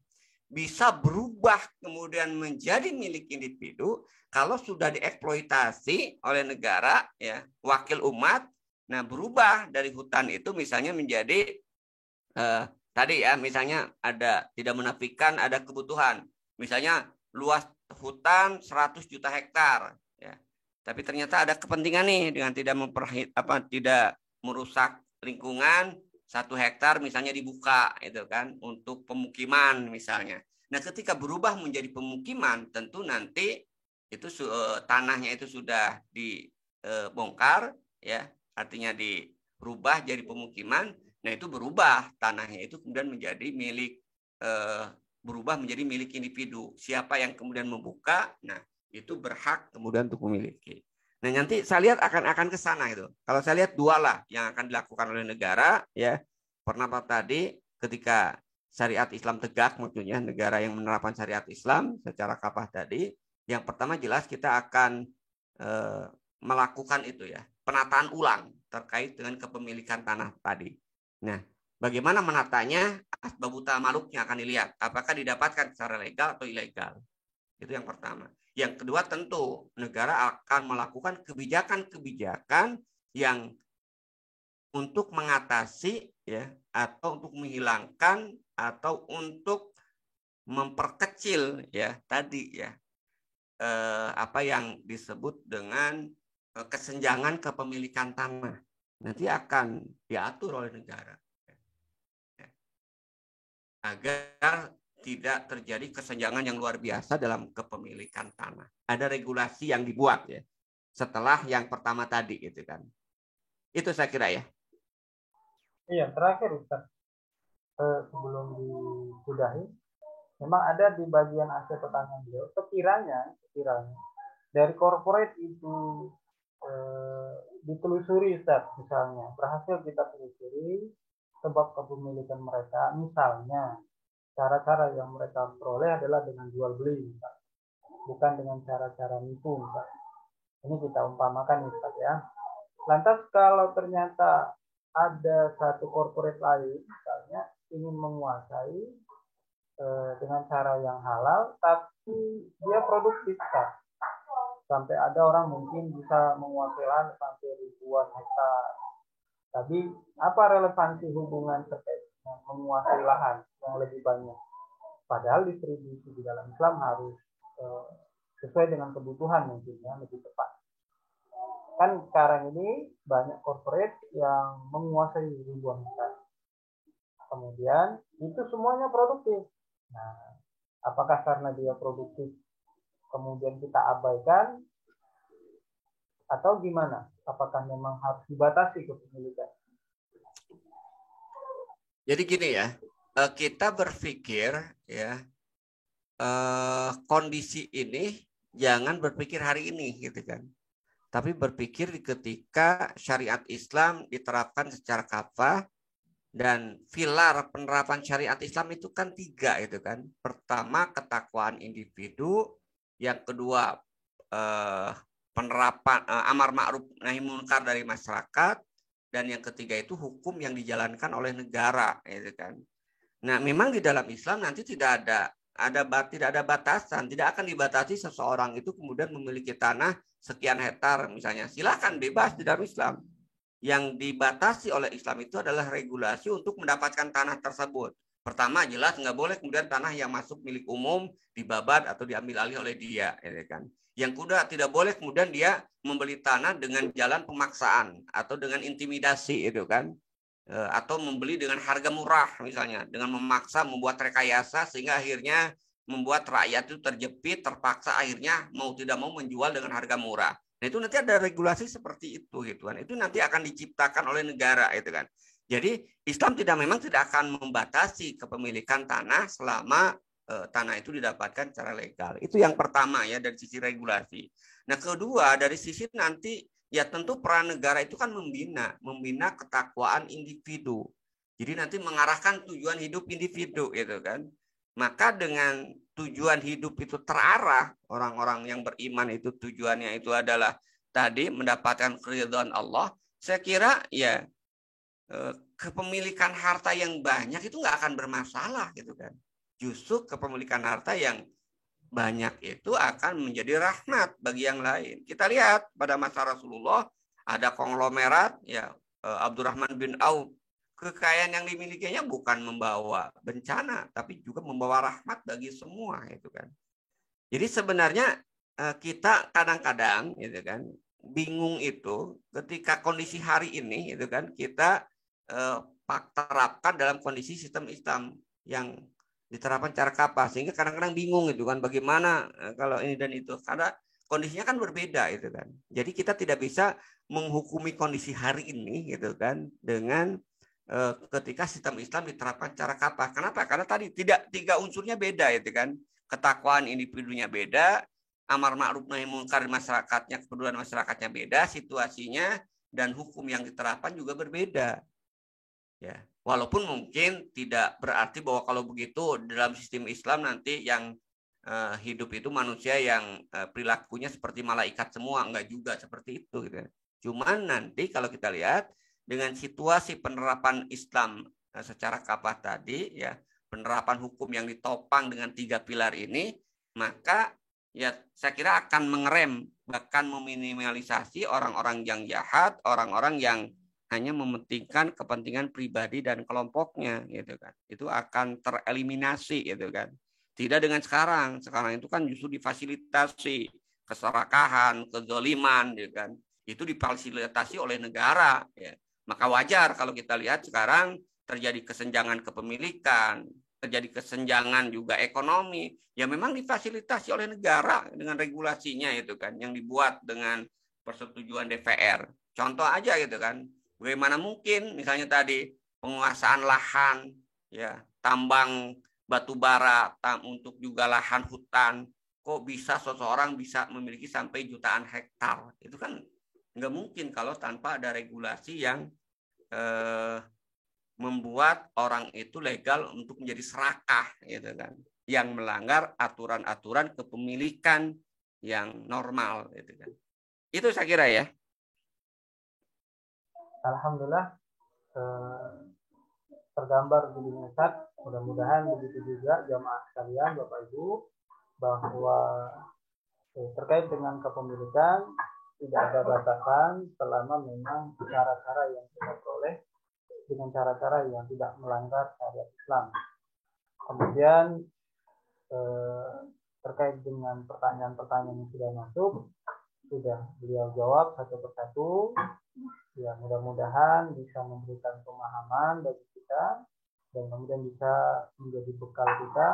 Bisa berubah kemudian menjadi milik individu kalau sudah dieksploitasi oleh negara ya, wakil umat. Nah, berubah dari hutan itu misalnya menjadi tadi ya, misalnya ada tidak menafikan ada kebutuhan. Misalnya luas hutan 100 juta hektar ya. Tapi ternyata ada kepentingan nih dengan tidak merusak lingkungan, 1 hektar misalnya dibuka itu kan untuk pemukiman misalnya. Nah, ketika berubah menjadi pemukiman, tentu nanti itu tanahnya itu sudah dibongkar ya, artinya dirubah jadi pemukiman. Nah, itu berubah tanahnya itu kemudian menjadi milik berubah menjadi milik individu. Siapa yang kemudian membuka, nah itu berhak kemudian untuk memiliki. Nah, nanti saya lihat akan ke sana itu. Kalau saya lihat dua lah yang akan dilakukan oleh negara ya. Pertama tadi ketika syariat Islam tegak, maksudnya negara yang menerapkan syariat Islam secara kafah tadi, yang pertama jelas kita akan melakukan itu ya, penataan ulang terkait dengan kepemilikan tanah tadi. Nah, bagaimana menatanya? Asbabut tamaluknya akan dilihat. Apakah didapatkan secara legal atau ilegal? Itu yang pertama. Yang kedua tentu negara akan melakukan kebijakan-kebijakan yang untuk mengatasi ya atau untuk menghilangkan atau untuk memperkecil ya tadi ya apa yang disebut dengan kesenjangan kepemilikan tanah. Nanti akan diatur oleh negara agar tidak terjadi kesenjangan yang luar biasa dalam kepemilikan tanah. Ada regulasi yang dibuat ya setelah yang pertama tadi gitu kan. Itu saya kira ya. Iya, terakhir Ustaz, sebelum disudahi, memang ada di bagian akhir pertanyaan beliau, sekiranya dari corporate itu ditelusuri Ustaz, misalnya berhasil kita telusuri sebab kepemilikan mereka, misalnya cara-cara yang mereka peroleh adalah dengan jual beli, bukan dengan cara-cara nipu. Ini kita umpamakan Ustaz ya. Lantas kalau ternyata ada satu corporate lain misalnya ingin menguasai dengan cara yang halal, tapi dia produktif Ustaz. Sampai ada orang mungkin bisa menguasai lahan sampai ribuan hektar. Tapi apa relevansi hubungan terkait dengan menguasai lahan yang lebih banyak? Padahal distribusi di dalam Islam harus sesuai dengan kebutuhan mungkin ya, lebih tepat. Kan sekarang ini banyak corporate yang menguasai ribuan hektar. Kemudian itu semuanya produktif. Nah, apakah karena dia produktif kemudian kita abaikan atau gimana? Apakah memang harus dibatasi kepemilikan? Jadi gini ya, kita berpikir ya kondisi ini jangan berpikir hari ini gitu kan, tapi berpikir ketika syariat Islam diterapkan secara kafah. Dan pilar penerapan syariat Islam itu kan 3 itu kan. Pertama ketakwaan individu, yang kedua penerapan amar ma'ruf nahi munkar dari masyarakat, dan yang ketiga itu hukum yang dijalankan oleh negara, gitu kan. Nah, memang di dalam Islam nanti tidak ada batasan, tidak akan dibatasi seseorang itu kemudian memiliki tanah sekian hektar misalnya. Silakan bebas di dalam Islam. Yang dibatasi oleh Islam itu adalah regulasi untuk mendapatkan tanah tersebut. Pertama, jelas nggak boleh kemudian tanah yang masuk milik umum dibabat atau diambil alih oleh dia, ya kan. Yang kedua, tidak boleh kemudian dia membeli tanah dengan jalan pemaksaan atau dengan intimidasi, itu kan, atau membeli dengan harga murah misalnya, dengan memaksa membuat rekayasa sehingga akhirnya membuat rakyat itu terjepit, terpaksa akhirnya mau tidak mau menjual dengan harga murah. Nah, itu nanti ada regulasi seperti itu, gitu kan. Itu nanti akan diciptakan oleh negara, itu kan. Jadi Islam memang tidak akan membatasi kepemilikan tanah selama tanah itu didapatkan secara legal. Itu yang pertama ya dari sisi regulasi. Nah, kedua dari sisi nanti ya tentu peran negara itu kan membina ketakwaan individu. Jadi nanti mengarahkan tujuan hidup individu, gitu kan. Maka dengan tujuan hidup itu terarah, orang-orang yang beriman itu tujuannya itu adalah tadi mendapatkan keridhaan Allah. Saya kira ya kepemilikan harta yang banyak itu nggak akan bermasalah, gitu kan. Justru kepemilikan harta yang banyak itu akan menjadi rahmat bagi yang lain. Kita lihat pada masa Rasulullah ada konglomerat ya, Abdurrahman bin Auf, kekayaan yang dimilikinya bukan membawa bencana tapi juga membawa rahmat bagi semua, itu kan. Jadi sebenarnya kita kadang-kadang, gitu kan, bingung itu ketika kondisi hari ini, itu kan, kita terapkan dalam kondisi sistem Islam yang diterapkan cara kapas, sehingga kadang-kadang bingung, itu kan, bagaimana kalau ini dan itu, karena kondisinya kan berbeda, itu kan. Jadi kita tidak bisa menghukumi kondisi hari ini, gitu kan, dengan ketika sistem Islam diterapkan cara kapas. Kenapa? Karena tadi tiga unsurnya beda, itu kan. Ketakwaan individunya beda, amar ma'ruf nahi munkar masyarakatnya, kepedulian masyarakatnya beda, situasinya dan hukum yang diterapkan juga berbeda. Ya, walaupun mungkin tidak berarti bahwa kalau begitu dalam sistem Islam nanti yang hidup itu manusia yang perilakunya seperti malaikat semua, enggak juga seperti itu, gitu. Cuman nanti kalau kita lihat dengan situasi penerapan Islam secara kapas tadi, ya, penerapan hukum yang ditopang dengan 3 pilar ini, maka ya saya kira akan mengerem bahkan meminimalisasi orang-orang yang jahat, orang-orang yang hanya mementingkan kepentingan pribadi dan kelompoknya, gitu kan. Itu akan tereliminasi, gitu kan. Tidak dengan sekarang. Sekarang itu kan justru difasilitasi keserakahan, kezaliman, gitu kan. Itu difasilitasi oleh negara, ya. Maka wajar kalau kita lihat sekarang terjadi kesenjangan kepemilikan, terjadi kesenjangan juga ekonomi. Ya memang difasilitasi oleh negara dengan regulasinya, itu kan, yang dibuat dengan persetujuan DPR. Contoh aja, gitu kan. Bagaimana mungkin misalnya tadi penguasaan lahan, ya, tambang batu bara, untuk juga lahan hutan, kok bisa seseorang bisa memiliki sampai jutaan hektar? Itu kan nggak mungkin kalau tanpa ada regulasi yang membuat orang itu legal untuk menjadi serakah, gitu kan, yang melanggar aturan-aturan kepemilikan yang normal, gitu kan. Itu saya kira ya. Alhamdulillah tergambar di Ustaz. Mudah-mudahan begitu juga jamaah sekalian, Bapak Ibu, bahwa terkait dengan kepemilikan tidak ada batasan selama memang cara-cara yang kita peroleh dengan cara-cara yang tidak melanggar syariat Islam. Kemudian terkait dengan pertanyaan-pertanyaan yang sudah masuk, sudah beliau jawab satu persatu. Ya, mudah-mudahan bisa memberikan pemahaman bagi kita dan kemudian bisa menjadi bekal kita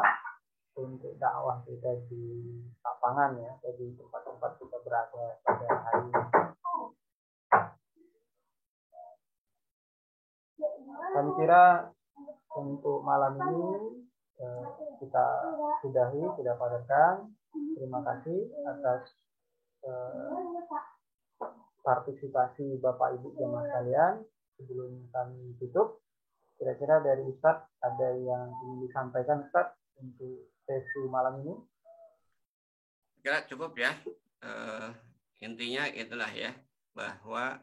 untuk dakwah kita di lapangan, ya, di tempat-tempat kita berada pada hari ini. Kami kira untuk malam ini kita sudahi, tidak padatkan. Terima kasih atas partisipasi Bapak Ibu jemaah sekalian. Sebelum kami tutup, kira-kira dari Ustadz ada yang ingin disampaikan, Ustadz, untuk sesi malam ini? Kira cukup ya. Intinya itulah ya, bahwa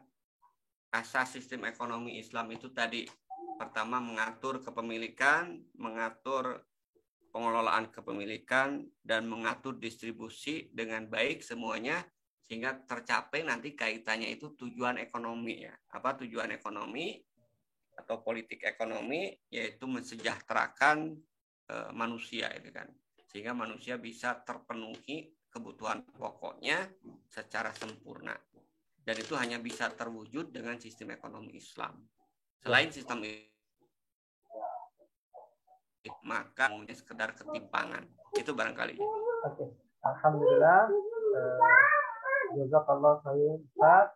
asas sistem ekonomi Islam itu tadi, pertama mengatur kepemilikan, mengatur pengelolaan kepemilikan, dan mengatur distribusi dengan baik semuanya, sehingga tercapai nanti kaitannya itu tujuan ekonomi ya. Apa tujuan ekonomi atau politik ekonomi? Yaitu mensejahterakan manusia itu kan, sehingga manusia bisa terpenuhi kebutuhan pokoknya secara sempurna, dan itu hanya bisa terwujud dengan sistem ekonomi Islam. Selain sistem maka sekedar ketimpangan itu barangkali. Oke, alhamdulillah. Jazakallah khair Ustaz